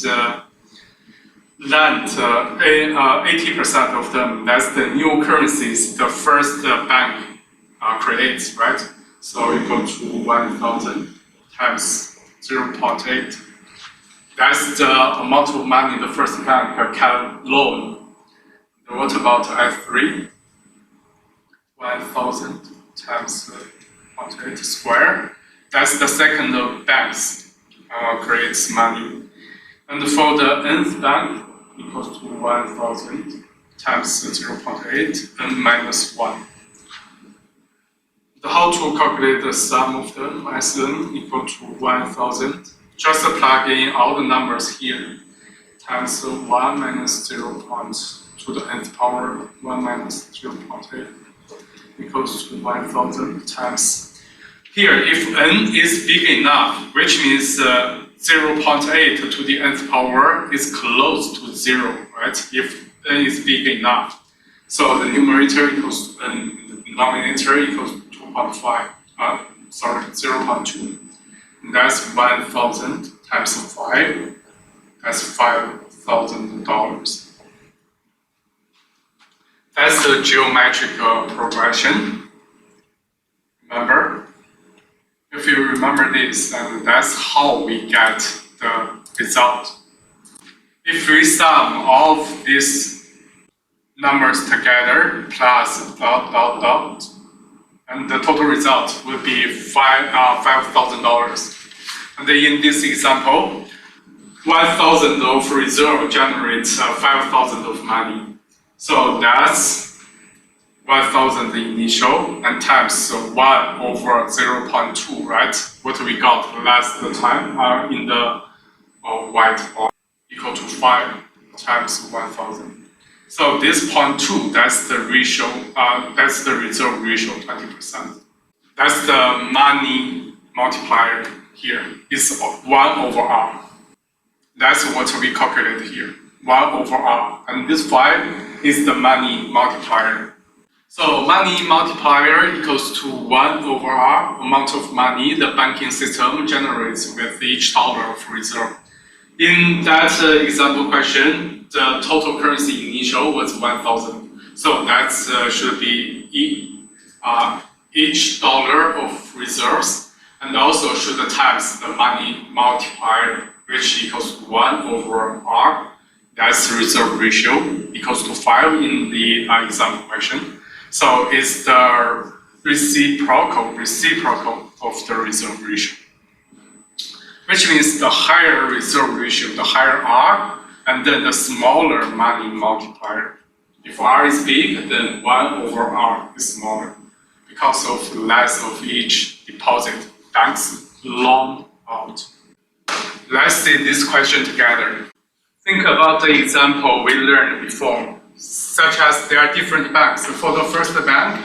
lend 80% of them, that's the new currencies the first bank creates, right? So equal to 1,000 times 0.8. That's the amount of money the first bank can loan. And what about F3? 1,000 times 0.8 square. That's the second banks creates money. And for the nth bank, equals to 1,000 times 0.8 and minus 1. How to calculate the sum of them? Sn equal to 1,000. Just plug in all the numbers here. Times 1 minus 0. To the nth power 1 minus 0.8 equals to 1,000 times. Here, if n is big enough, which means 0.8 to the nth power is close to 0, right? If n is big enough. So the numerator equals to n, the denominator equals to 2.5, 0.2. And that's 1,000 times 5, that's $5,000. That's the geometrical progression. Remember? If you remember this, then that's how we get the result. If we sum all of these numbers together, plus dot, dot, dot, and the total result will be $5,000. And then in this example, 1,000 of reserve generates 5,000 of money. So that's 1,000 initial and times 1 over 0.2, right? What we got last time in the white box equal to 5 times 1,000. So this 0.2, that's the ratio, that's the reserve ratio, 20%. That's the money multiplier here. It's 1 over R. That's what we calculate here, 1 over R. And this 5 is the money multiplier. So money multiplier equals to 1 over R, amount of money the banking system generates with each dollar of reserve. In that example question, the total currency initial was 1,000. So that should be each dollar of reserves, and also should times the money multiplier, which equals to 1 over R. That's the reserve ratio, equals to 5 in the example question. So it's the reciprocal of the reserve ratio. Which means the higher reserve ratio, the higher R, and then the smaller money multiplier. If R is big, then 1 over R is smaller because of less of each deposit banks loan out. Let's see this question together. Think about the example we learned before, such as there are different banks. For the first bank,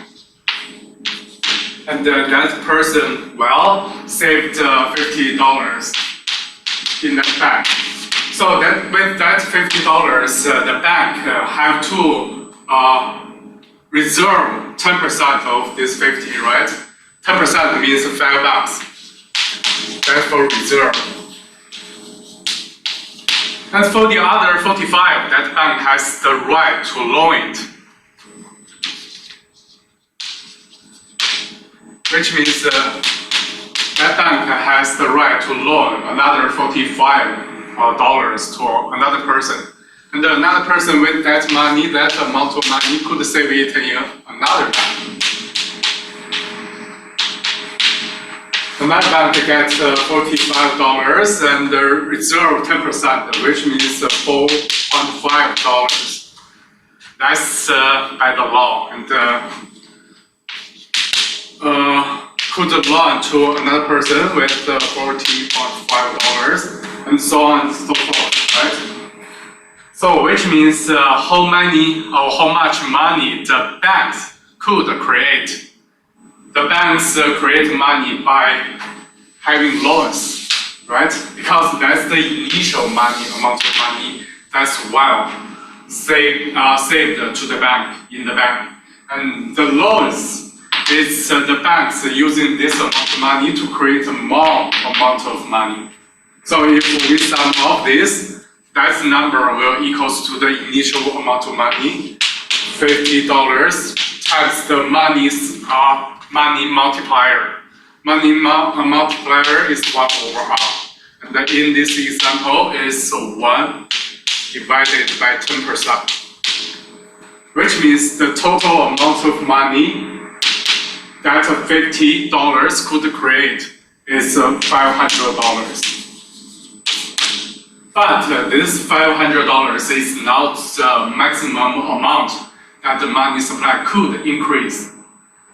and that person, saved $50 in that bank. So that with that $50, the bank have to reserve 10% of this 50, right? 10% means $5. That's for reserve. And for the other 45, that bank has the right to loan it. Which means that bank has the right to loan another $45 to another person. And another person with that money, that amount of money, could save it in another bank. Another bank gets $45 and reserve 10%, which means $4.5. That's by the law. And could loan to another person with $40.5 and so on and so forth, right? So which means how much money the banks could create. The banks create money by having loans, right? Because that's the initial amount of money that's saved to the bank in the bank, and the loans is the banks using this amount of money to create more amount of money. So if we sum up this, that number will equals to the initial amount of money, $50 times the money multiplier. Money multiplier is 1 over R. And in this example is 1 divided by 10%. Which means the total amount of money that $50 could create is $500. But this $500 is not the maximum amount that the money supply could increase.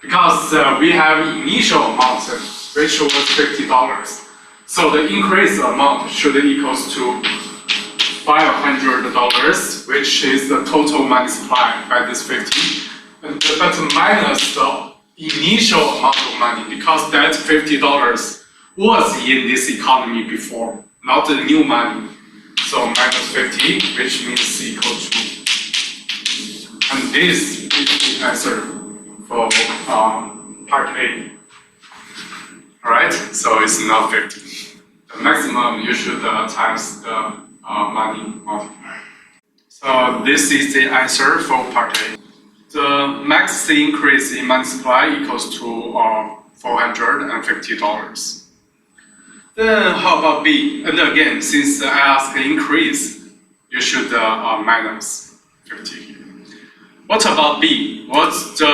Because we have initial amount which was $50. So the increased amount should equals to $500, which is the total money supply by this 50. But minus the initial amount of money, because that $50 was in this economy before, not the new money. So minus 50, which means equal to, and this is the answer for part A. Alright, so it's not 50. The maximum you should times the money multiplier. So this is the answer for part A. The max increase in money supply equals to $450. Then how about B? And again, since I asked increase, you should minus 50 here. What about B? What's the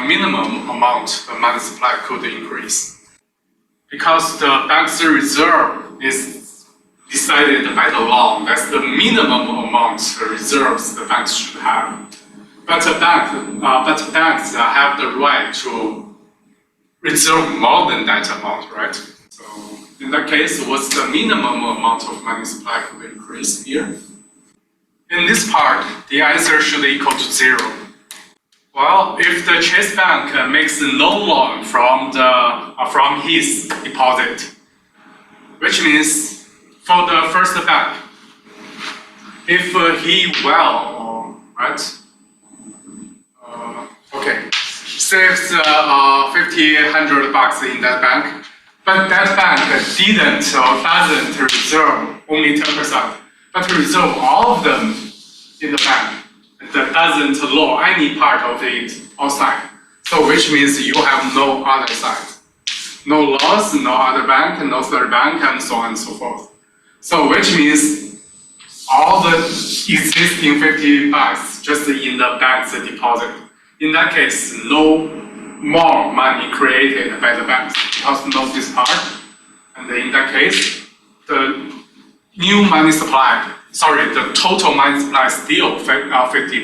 minimum amount the money supply could increase? Because the bank's reserve is decided by the law. That's the minimum amount reserves the banks should have. But banks have the right to reserve more than that amount, right? So in that case, what's the minimum amount of money supply could increase here? In this part, the answer should equal to 0. Well, if the Chase Bank makes no loan from his deposit, which means for the first bank, if he saves $1,500 in that bank, but that bank doesn't reserve only 10%, but reserve all of them in the bank. That doesn't loan any part of it outside. So which means you have no other side. No loss, no other bank, no third bank, and so on and so forth. So which means all the existing $50 just in the bank's deposit. In that case, no more money created by the banks because no this part. And in that case, the new money supply, the total money supply is still $50.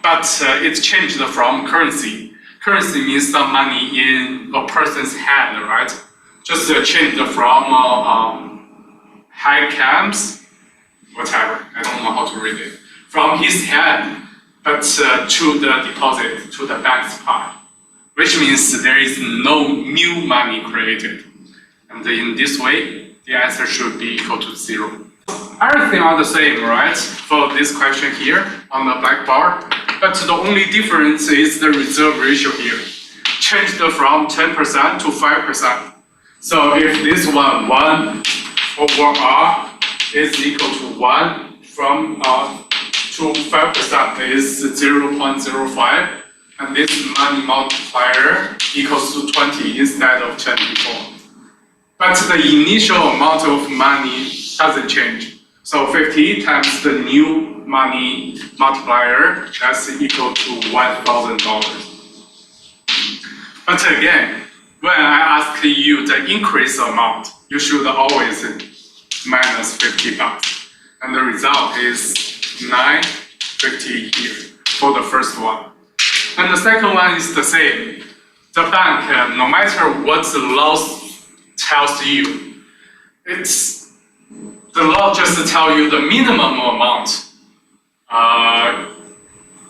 But it's changed from currency. Currency means the money in a person's hand, right? Just changed from high camps, whatever, I don't know how to read it, from his hand, but to the deposit, to the bank's part, which means there is no new money created. And in this way, the answer should be equal to 0. Everything are the same, right? For this question here on the blackboard, but the only difference is the reserve ratio here, changed from 10% to 5%. So if this one 1 over R is equal to 1 from to 5% is 0.05, and this money multiplier equals to 20 instead of 10 before. But the initial amount of money doesn't change. So 50 times the new money multiplier, that's equal to $1,000. But again, when I ask you the increase amount, you should always minus $50. And the result is $950 here for the first one. And the second one is the same. the bank, no matter what the law tells you, the law just tell you the minimum amount,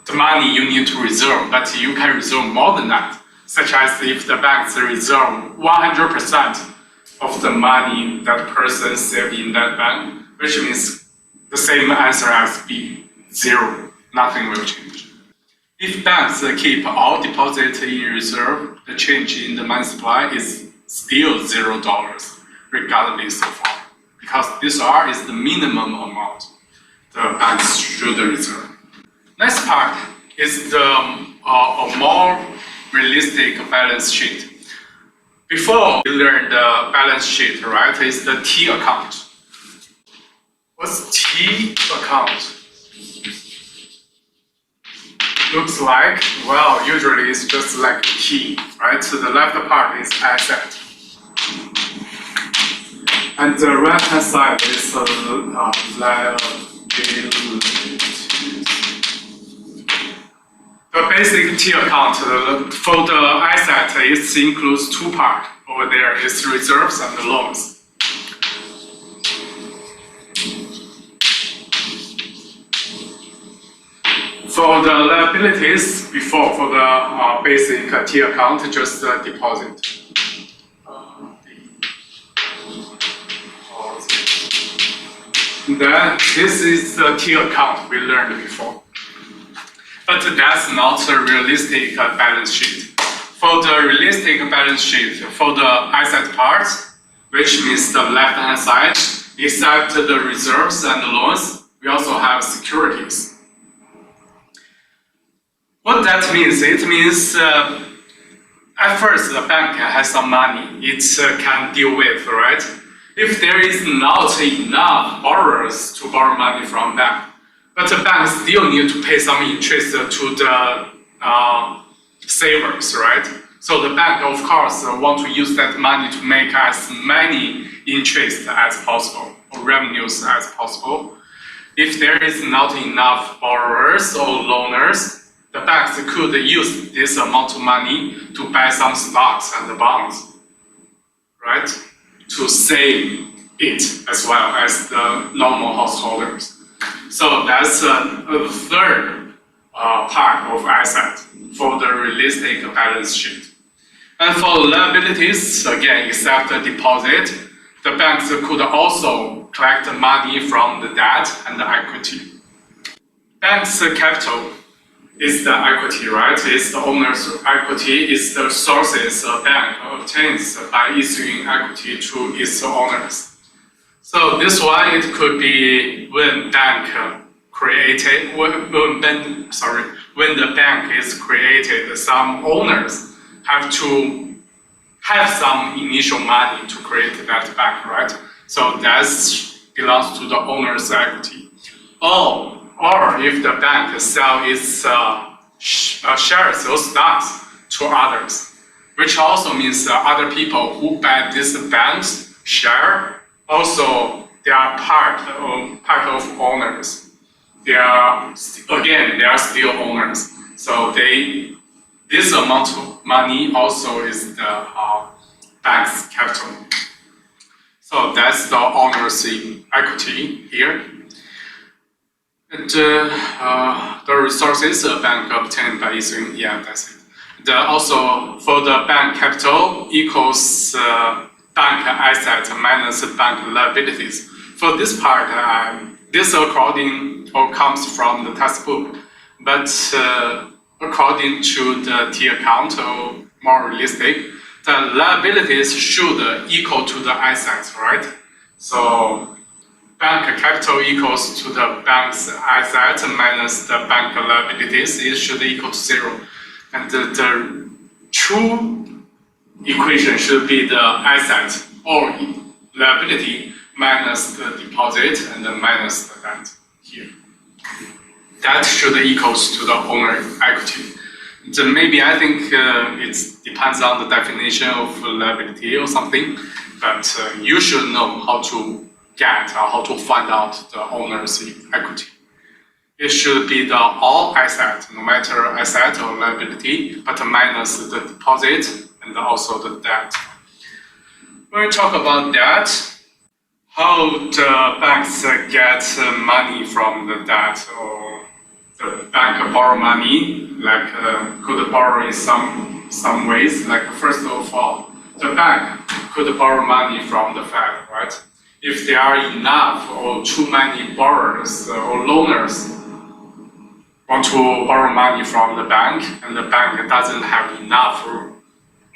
the money you need to reserve, but you can reserve more than that, such as if the banks reserve 100% of the money that person saved in that bank, which means the same answer as B, 0, nothing will change. If banks keep all deposit in reserve, the change in the money supply is still $0, regardless of R, because this R is the minimum amount the banks should reserve. Next part is a more realistic balance sheet. Before we learn the balance sheet, right, is the T account. What's T account? Looks like, well, usually it's just like T, right? So the left part is asset. And the right hand side is liability. The basic T account for the asset, it includes two parts. Over there is reserves and loans. For the liabilities, for the basic T account, just deposit. Then this is the T account we learned before. But that's not a realistic balance sheet. For the realistic balance sheet, for the asset part, which means the left-hand side, except the reserves and the loans, we also have securities. What that means? It means at first the bank has some money it can deal with, right? If there is not enough borrowers to borrow money from bank, but the bank still need to pay some interest to the savers, right? So the bank, of course, want to use that money to make as many interest as possible or revenues as possible. If there is not enough borrowers or loaners, the banks could use this amount of money to buy some stocks and bonds, right? To save it as well as the normal householders. So that's a third part of asset for the realistic balance sheet. And for liabilities, again, except the deposit, the banks could also collect money from the debt and the equity. Bank's capital is the equity, right? It's the owner's equity. It's the sources a bank obtains by issuing equity to its owners. So this one, it could be when bank created, when the bank is created, some owners have to have some initial money to create that bank, right? So that belongs to the owner's equity. Or if the bank sells its shares or stocks to others, which also means other people who buy this bank's share, also they are part of owners. They are still owners. So this amount of money also is the bank's capital. So that's the owner's equity here. And the resources a bank obtained by issuing, that's it. Also, for the bank capital equals bank asset minus bank liabilities. For this part, this comes from the textbook, but according to the T account, or more realistic, the liabilities should equal to the assets, right? So bank capital equals to the bank's asset minus the bank liabilities. It should equal to 0. And the true equation should be the asset or liability minus the deposit and then minus the debt here. That should equals to the owner equity. Then maybe I think it depends on the definition of liability or something, but you should know how to get or how to find out the owner's equity. it should be the all asset, no matter asset or liability, but minus the deposit and also the debt. When we talk about debt, how the banks get money from the debt, or the bank borrow money, like could borrow in some ways. Like first of all, the bank could borrow money from the Fed, right? If there are enough or too many borrowers or loaners want to borrow money from the bank, and the bank doesn't have enough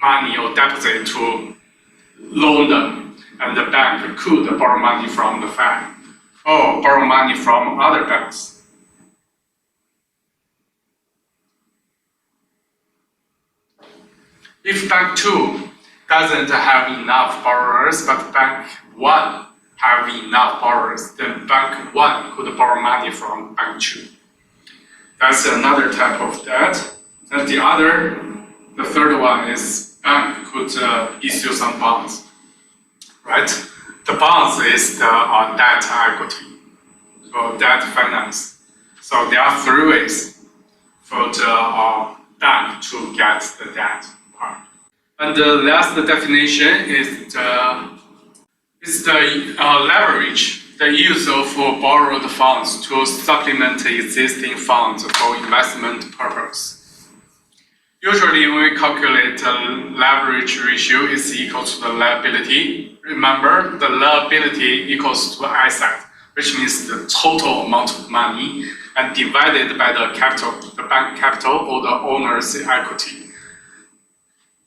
money or deposit to loan them, and the bank could borrow money from the Fed or borrow money from other banks. If Bank 2 doesn't have enough borrowers, but Bank 1 have enough borrowers, then Bank 1 could borrow money from Bank 2. That's another type of debt. And the third one is bank could issue some bonds, right? The bonds is the debt equity, so debt finance. So there are three ways for the bank to get the debt part. And the last definition is the leverage, the use of borrowed funds to supplement existing funds for investment purpose. Usually when we calculate the leverage ratio is equal to the liability. Remember, the liability equals to asset, which means the total amount of money, and divided by the capital, the bank capital or the owner's equity.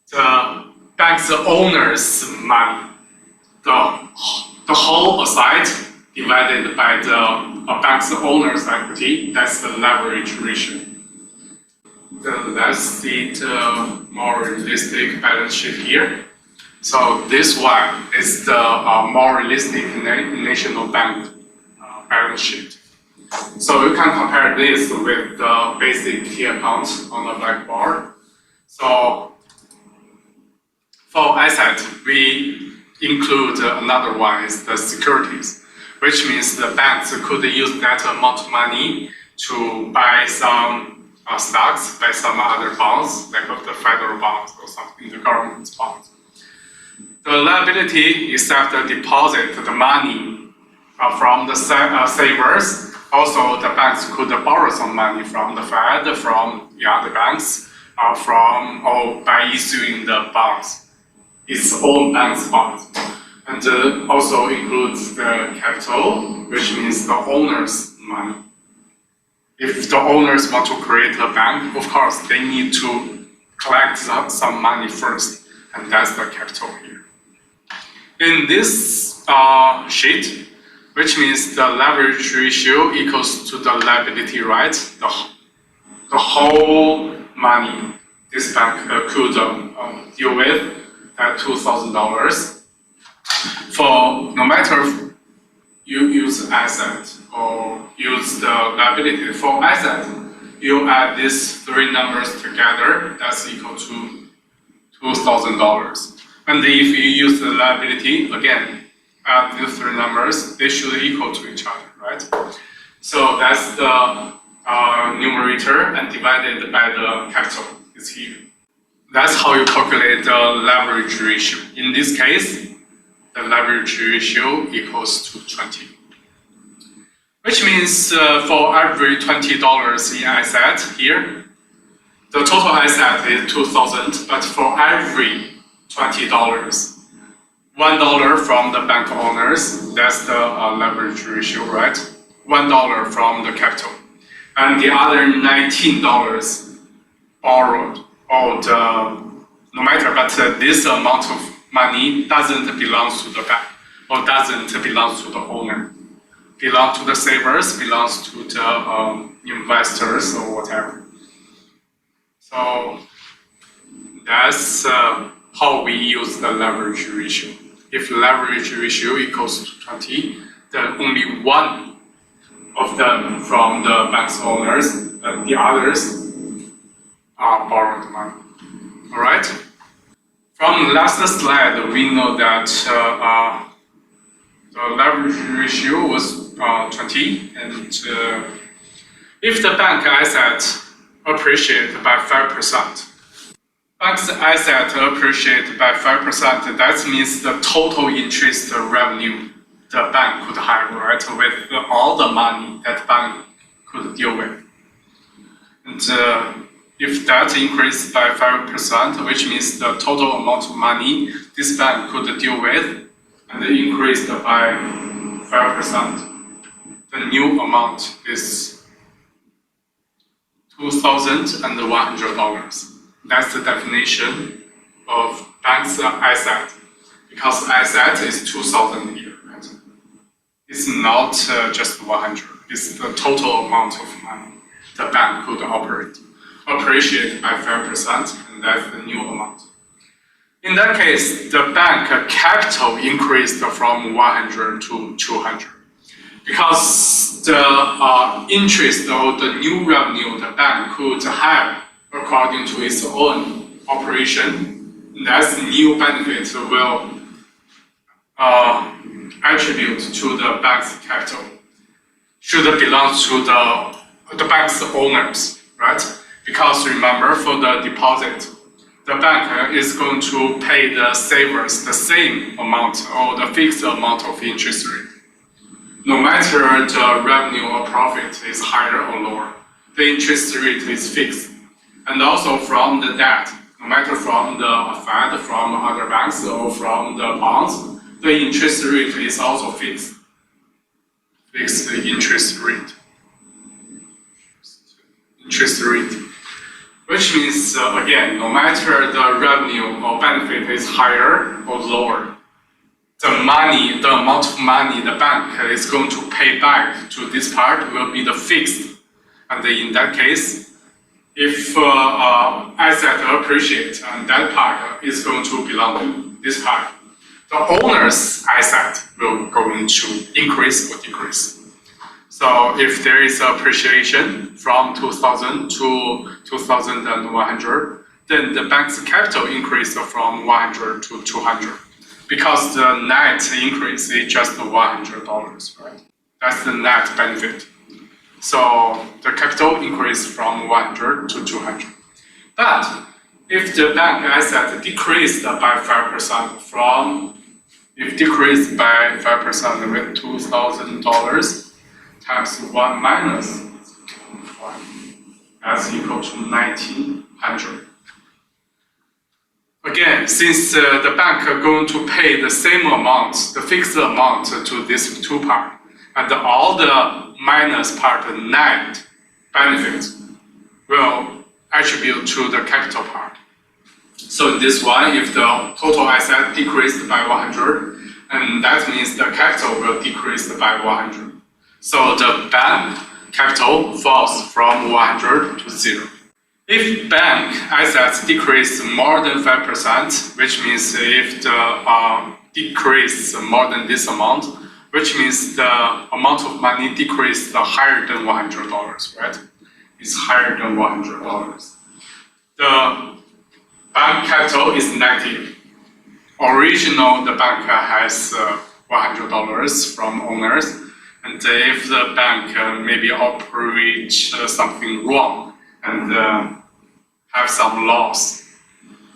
The bank's owner's money, the whole asset divided by the bank's owner's equity, that's the leverage ratio. Let's see the more realistic balance sheet here. So this one is the more realistic national bank balance sheet. So you can compare this with the basic key account on the blackboard. So for asset, we include another one is the securities, which means the banks could use that amount of money to buy some stocks, buy some other bonds, like the federal bonds or something, the government's bonds. The liability is that the deposit, the money from the savers. Also, the banks could borrow some money from the Fed, from the other banks, or by issuing the bonds, its own bank's bonds. And also includes the capital, which means the owner's money. If the owners want to create a bank, of course, they need to collect some money first, and that's the capital here. In this sheet, which means the leverage ratio equals to the liability, right? The whole money this bank could deal with, that $2,000. For no matter if you use asset or use the liability, for asset, you add these three numbers together, that's equal to $2,000. And if you use the liability, again, add these three numbers, they should equal to each other, right? So that's the numerator, and divided by the capital is here. That's how you calculate the leverage ratio. In this case, the leverage ratio equals to 20. Which means for every $20 in asset here, the total asset is $2,000, but for every $20, $1 from the bank owners, that's the leverage ratio, right? $1 from the capital. And the other $19 borrowed, or no matter, but this amount of money doesn't belong to the bank, or doesn't belong to the owner. Belong to the savers, belongs to the investors or whatever. So that's how we use the leverage ratio. If leverage ratio equals to 20, then only one of them from the bank's owners, and the others are borrowed money. All right? From the last slide, we know that the leverage ratio was 20, and If the bank asset appreciate by 5%, bank's asset appreciate by 5%, that means the total interest revenue the bank could have, right, with all the money that bank could deal with. And if that increased by 5%, which means the total amount of money this bank could deal with, and increased by 5%, the new amount is $2,100. That's the definition of bank's asset, because asset is 2,000 here, right? It's not just 100. It's the total amount of money the bank could appreciate by 5%, and that's the new amount. In that case, the bank capital increased from 100 to 200 because the interest or the new revenue the bank could have according to its own operation, that's new benefit will attribute to the bank's capital should belong to the bank's owners, right? Because remember, for the deposit, the bank is going to pay the savers the same amount or the fixed amount of interest rate. No matter the revenue or profit is higher or lower, the interest rate is fixed. And also from the debt, no matter from the Fed, from other banks, or from the bonds, the interest rate is also fixed. Fixed interest rate. Which means, again, no matter the revenue or benefit is higher or lower, the amount of money the bank is going to pay back to this part will be the fixed. And in that case, if asset appreciate and that part is going to belong to this part, the owner's asset will going to increase or decrease. So if there is appreciation from 2,000 to 2,100, then the bank's capital increased from 100 to 200 because the net increase is just $100, right? That's the net benefit. So the capital increased from 100 to 200. But if the bank asset decreased by 5% with $2,000 times 1 minus 1, that's equal to 1,900. Again, since the bank are going to pay the same amount, the fixed amount to this two part, and all the minus part, the net benefit, will attribute to the capital part. So in this one, if the total asset decreased by 100, and that means the capital will decrease by 100. So the bank capital falls from 100 to 0. If bank assets decrease more than 5%, which means if the decrease more than this amount, which means the amount of money decreased higher than $100, right? It's higher than $100. The bank capital is negative. Original, the bank has $100 from owners, and if the bank maybe operate something wrong and have some loss,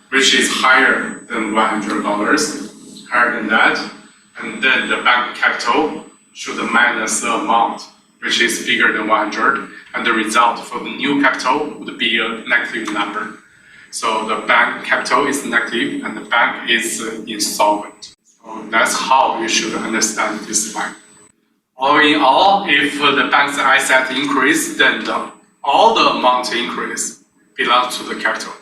which is higher than $100, higher than that, and then the bank capital should minus the amount, which is bigger than 100, and the result for the new capital would be a negative number. So the bank capital is negative and the bank is insolvent. So that's how you should understand this line. All in all, if the bank's asset increase, then all the amount increase belongs to the capital.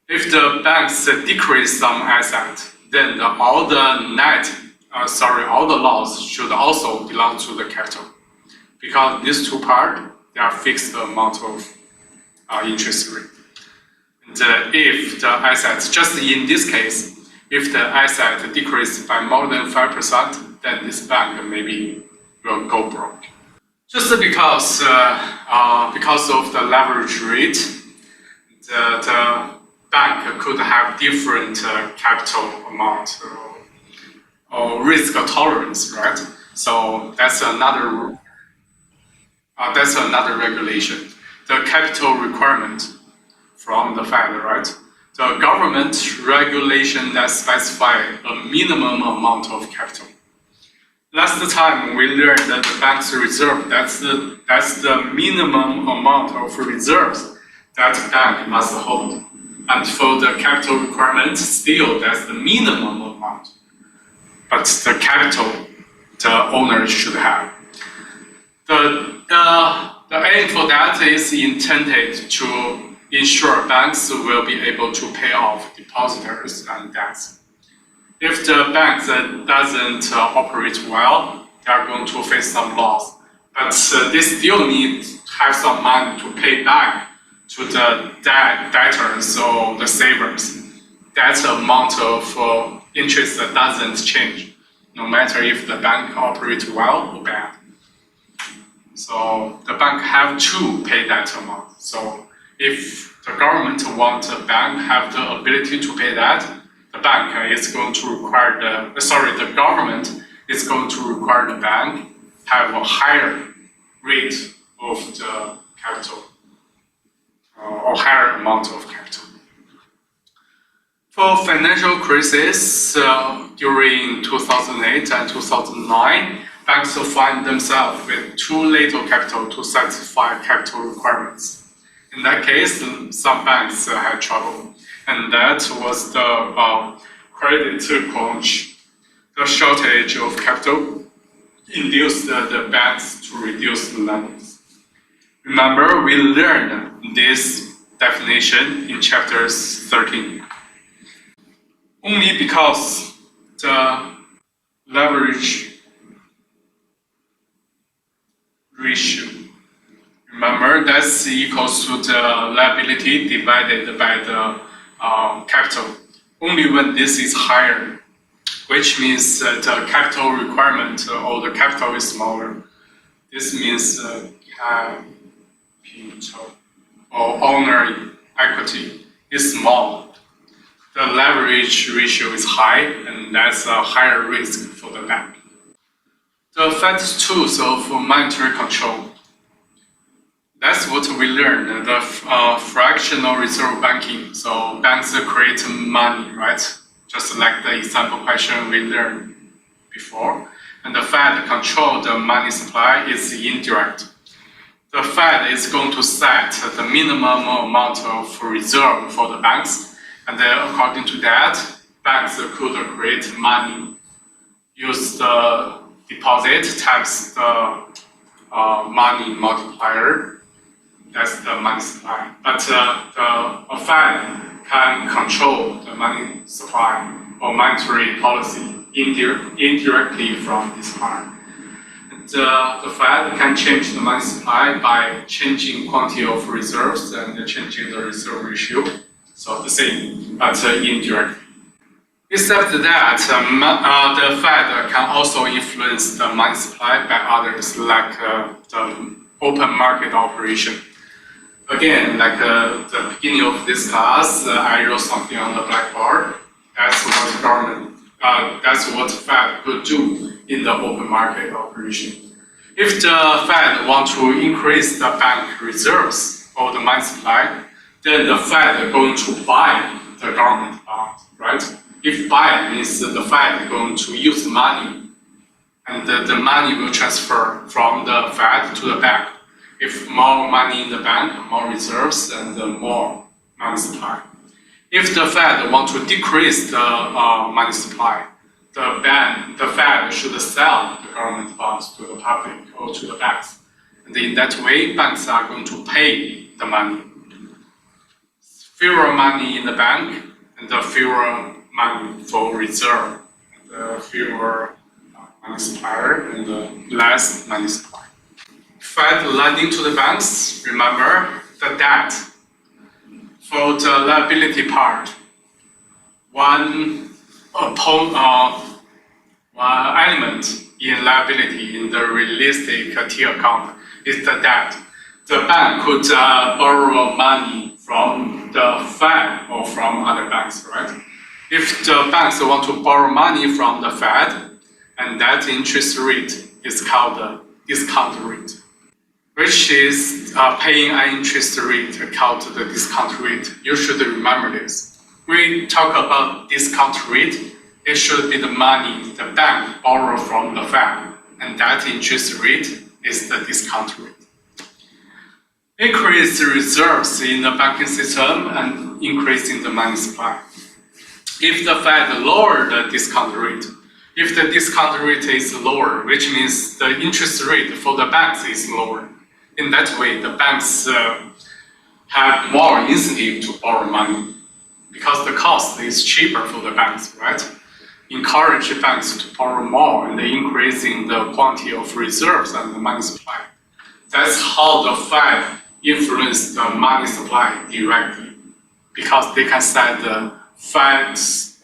If the banks decrease some asset, then all the loss should also belong to the capital. Because these two parts, they are fixed amount of interest rate. And if the assets, just in this case, if the asset decreased by more than 5%, then this bank maybe will go broke. Just because of the leverage rate, the bank could have different capital amount or risk tolerance, right? So that's another That's another regulation. The capital requirement from the Fed, right? The government regulation that specify a minimum amount of capital. Last time we learned that the bank's reserve, that's the minimum amount of reserves that the bank must hold. And for the capital requirement, still that's the minimum amount. But the capital the owner should have. The aim for that is intended to ensure banks will be able to pay off depositors and debts. If the bank doesn't operate well, they are going to face some loss. But they still need to have some money to pay back to the debtors or the savers. That amount of interest doesn't change, no matter if the bank operates well or bad. So the bank have to pay that amount. So if the government wants a bank have the ability to pay that, the bank is going to require the government is going to require the bank have a higher rate of the capital or higher amount of capital. For financial crisis during 2008 and 2009, banks find themselves with too little capital to satisfy capital requirements. In that case, some banks had trouble, and that was the credit crunch. The shortage of capital induced the banks to reduce lendings. Remember, we learned this definition in chapters 13. Only because the leverage ratio, remember, that's equals to the liability divided by the capital. Only when this is higher, which means the capital requirement or the capital is smaller. This means capital or owner equity is small. The leverage ratio is high, and that's a higher risk for the bank. The Fed's tools of monetary control. That's what we learned, the fractional reserve banking. So banks create money, right? Just like the example question we learned before. And the Fed control the money supply is indirect. The Fed is going to set the minimum amount of reserve for the banks. And then according to that, banks could create money, use the deposit times the money multiplier. That's the money supply. But the Fed can control the money supply or monetary policy indirectly from this part. And the Fed can change the money supply by changing quantity of reserves and changing the reserve ratio. So the same, but indirectly. Except that, the Fed can also influence the money supply by others, like the open market operation. Again, like the beginning of this class, I wrote something on the blackboard. That's what Fed could do in the open market operation. If the Fed wants to increase the bank reserves or the money supply, then the Fed is going to buy the government bonds, right? If buy means the Fed is going to use money, and the money will transfer from the Fed to the bank. If more money in the bank, more reserves, and more money supply. If the Fed wants to decrease the money supply, the Fed should sell the government bonds to the public or to the banks. And in that way, banks are going to pay the money. Fewer money in the bank, and the fewer money for reserve, the fewer money supplier, and the less money supply. Fed lending to the banks, remember the debt. For the liability part, one element in liability in the realistic T account is the debt. The bank could borrow money from the Fed or from other banks, right? If the banks want to borrow money from the Fed, and that interest rate is called the discount rate. which is paying an interest rate called the discount rate. You should remember this. We talk about discount rate. It should be the money the bank borrow from the Fed, and that interest rate is the discount rate. Increase reserves in the banking system and increasing the money supply. If the Fed lower the discount rate, if the discount rate is lower, which means the interest rate for the banks is lower, in that way the banks have more incentive to borrow money because the cost is cheaper for the banks, right? Encourage banks to borrow more and increasing the quantity of reserves and the money supply. That's how the Fed influence the money supply directly, because they can set the Fed's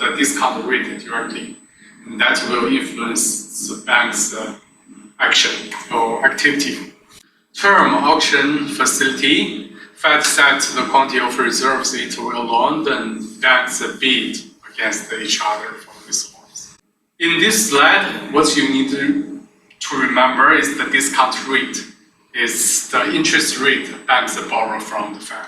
the discount rate directly, and that will influence the bank's action or activity. Term auction facility. Fed sets the quantity of reserves it will loan, then banks bid against each other for these loans. In this slide, what you need to remember is the discount rate. Is the interest rate banks borrow from the Fed.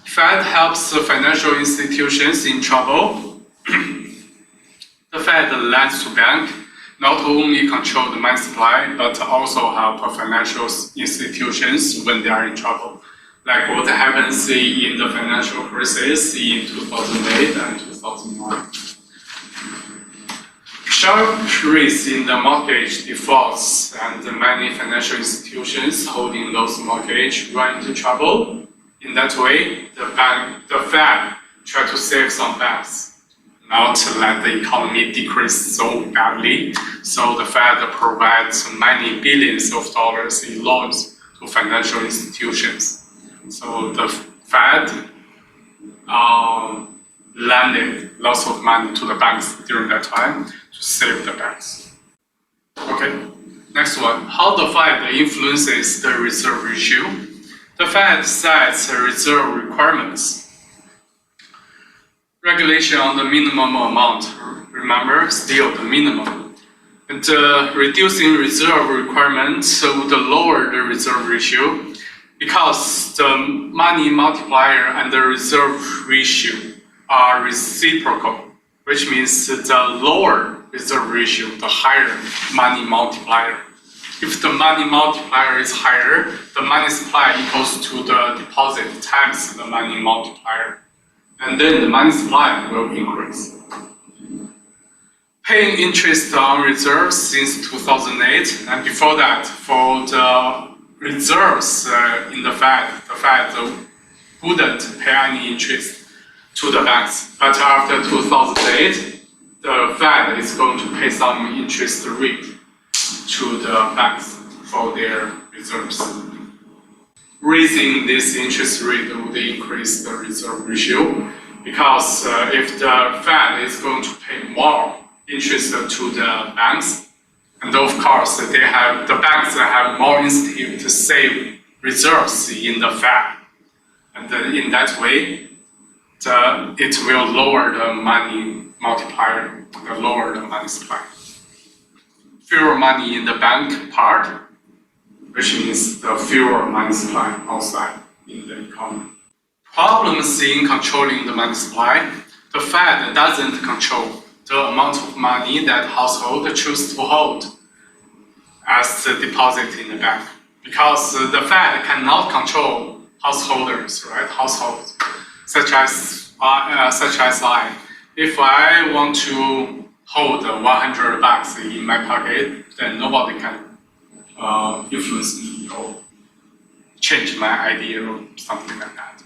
Fed helps financial institutions in trouble. The Fed lends to bank, not only control the money supply, but also help financial institutions when they are in trouble, like what happens in the financial crisis in 2008 and 2009. Sharp rise in the mortgage defaults and many financial institutions holding those mortgages run into trouble. In that way, the Fed try to save some banks, not to let the economy decrease so badly. So the Fed provides many billions of dollars in loans to financial institutions. So the Fed lended lots of money to the banks during that time to save the banks. Okay, next one. How the Fed influences the reserve ratio. The Fed sets reserve requirements. Regulation on the minimum amount, remember, still the minimum. And reducing reserve requirements would lower the reserve ratio because the money multiplier and the reserve ratio are reciprocal, which means the lower reserve ratio, the higher money multiplier. If the money multiplier is higher, the money supply equals to the deposit times the money multiplier. And then the money supply will increase. Paying interest on reserves since 2008, and before that, for the reserves in the Fed wouldn't pay any interest to the banks. But after 2008, the Fed is going to pay some interest rate to the banks for their reserves. Raising this interest rate would increase the reserve ratio because if the Fed is going to pay more interest to the banks, and of course the banks have more incentive to save reserves in the Fed, and in that way, it will lower the money multiplier, lower the money supply. Fewer money in the bank part, which means the fewer money supply outside in the economy. Problems in controlling the money supply. The Fed doesn't control the amount of money that household choose to hold as the deposit in the bank, because the Fed cannot control householders, right? Households such as I. If I want to hold 100 bucks in my pocket, then nobody can influence me or change my idea or something like that.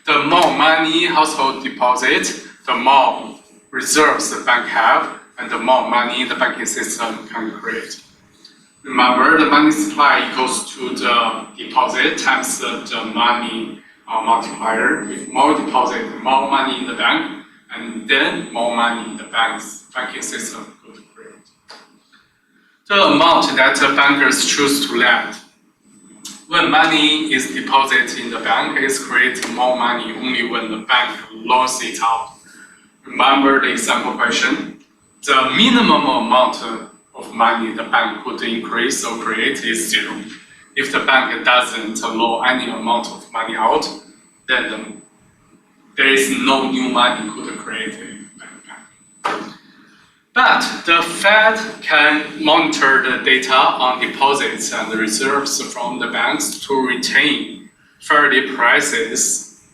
The more money household deposit, the more reserves the bank have, and the more money the banking system can create. Remember, the money supply equals to the deposit times the money multiplier. If more deposit, more money in the bank, and then more money in the banking system could create. The amount that the bankers choose to lend. When money is deposited in the bank, it creates more money only when the bank loans it out. Remember the example question? The minimum amount of money the bank could increase or create is 0. if the bank doesn't loan any amount of money out, then there is no new money could create by the bank. But the Fed can monitor the data on deposits and reserves from the banks to retain fairly prices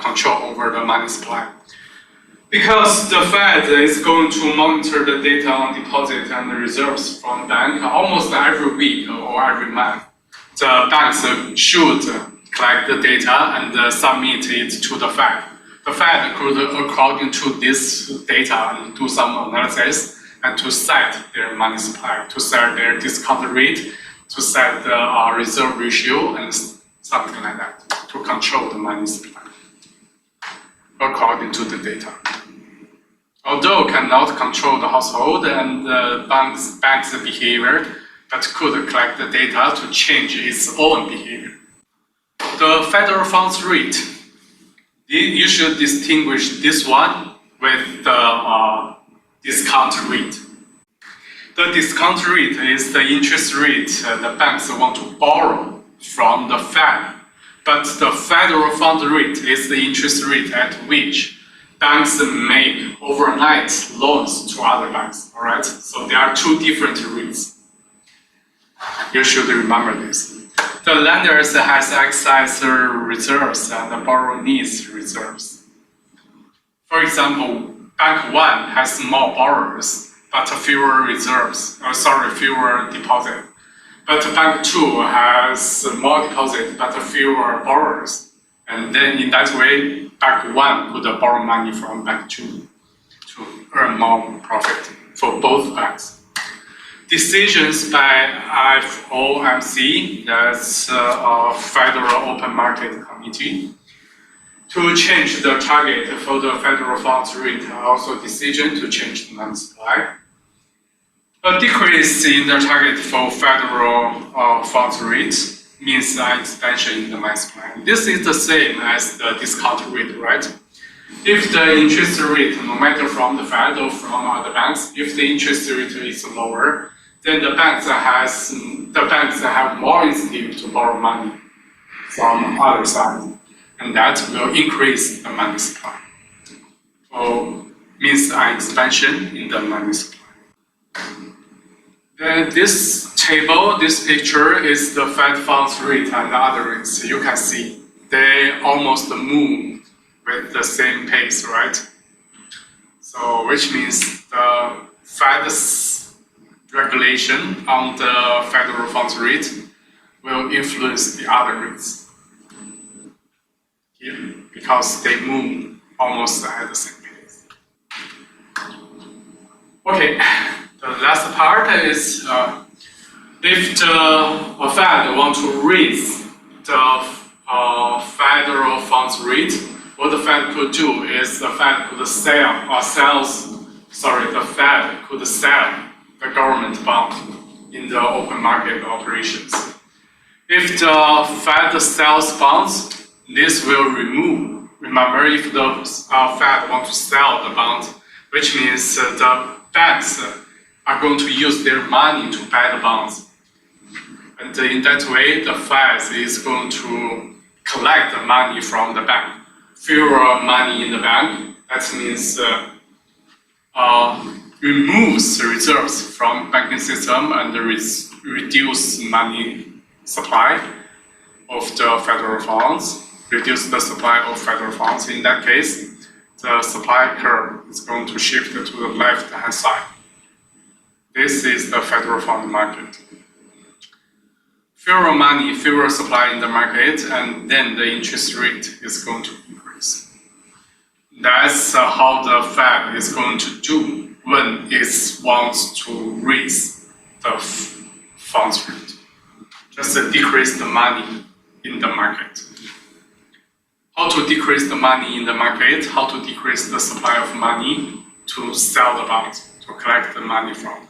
control over the money supply. Because the Fed is going to monitor the data on deposit and reserves from the bank almost every week or every month, the banks should collect the data and submit it to the Fed. The Fed could, according to this data, do some analysis and to set their money supply, to set their discount rate, to set the reserve ratio, and something like that, to control the money supply according to the data. Although cannot control the household and the bank's behavior, but could collect the data to change its own behavior. The federal funds rate, you should distinguish this one with the discount rate. The discount rate is the interest rate the banks want to borrow from the Fed, but the federal funds rate is the interest rate at which banks make overnight loans to other banks, all right? So there are two different rates. You should remember this. The lenders has excess reserves and the borrower needs reserves. For example, Bank 1 has more borrowers, but fewer fewer deposit. But Bank 2 has more deposit, but fewer borrowers. And then in that way, Bank 1 could borrow money from Bank 2 to earn more profit for both banks. Decisions by FOMC, that's a Federal Open Market Committee, to change the target for the federal funds rate, also decision to change the money supply. A decrease in the target for federal funds rate means an expansion in the money supply. This is the same as the discount rate, right? If the interest rate, no matter from the Fed or from other banks, if the interest rate is lower, then the banks have more incentive to borrow money from other side, and that will increase the money supply. So means an expansion in the money supply. Then this table, this picture is the Fed funds rate and the other rates. You can see they almost move with the same pace, right? So which means the Fed's regulation on the federal funds rate will influence the other rates here because they move almost at the same pace. Okay, the last part is if the Fed want to raise the federal funds rate, what the Fed could do is the Fed could sell the government bond in the open market operations. If the Fed sells bonds, this will remove. Remember, if the Fed want to sell the bond, which means the banks are going to use their money to buy the bonds. And in that way, the Fed is going to collect the money from the bank. Fewer money in the bank, that means removes the reserves from banking system and reduce money supply of the federal funds, reduce the supply of federal funds. In that case, the supply curve is going to shift to the left-hand side. This is the federal fund market. Fewer money, fewer supply in the market, and then the interest rate is going to increase. That's how the Fed is going to do when it wants to raise the funds rate. Just decrease the money in the market. How to decrease the money in the market? How to decrease the supply of money to sell the bonds, to collect the money from.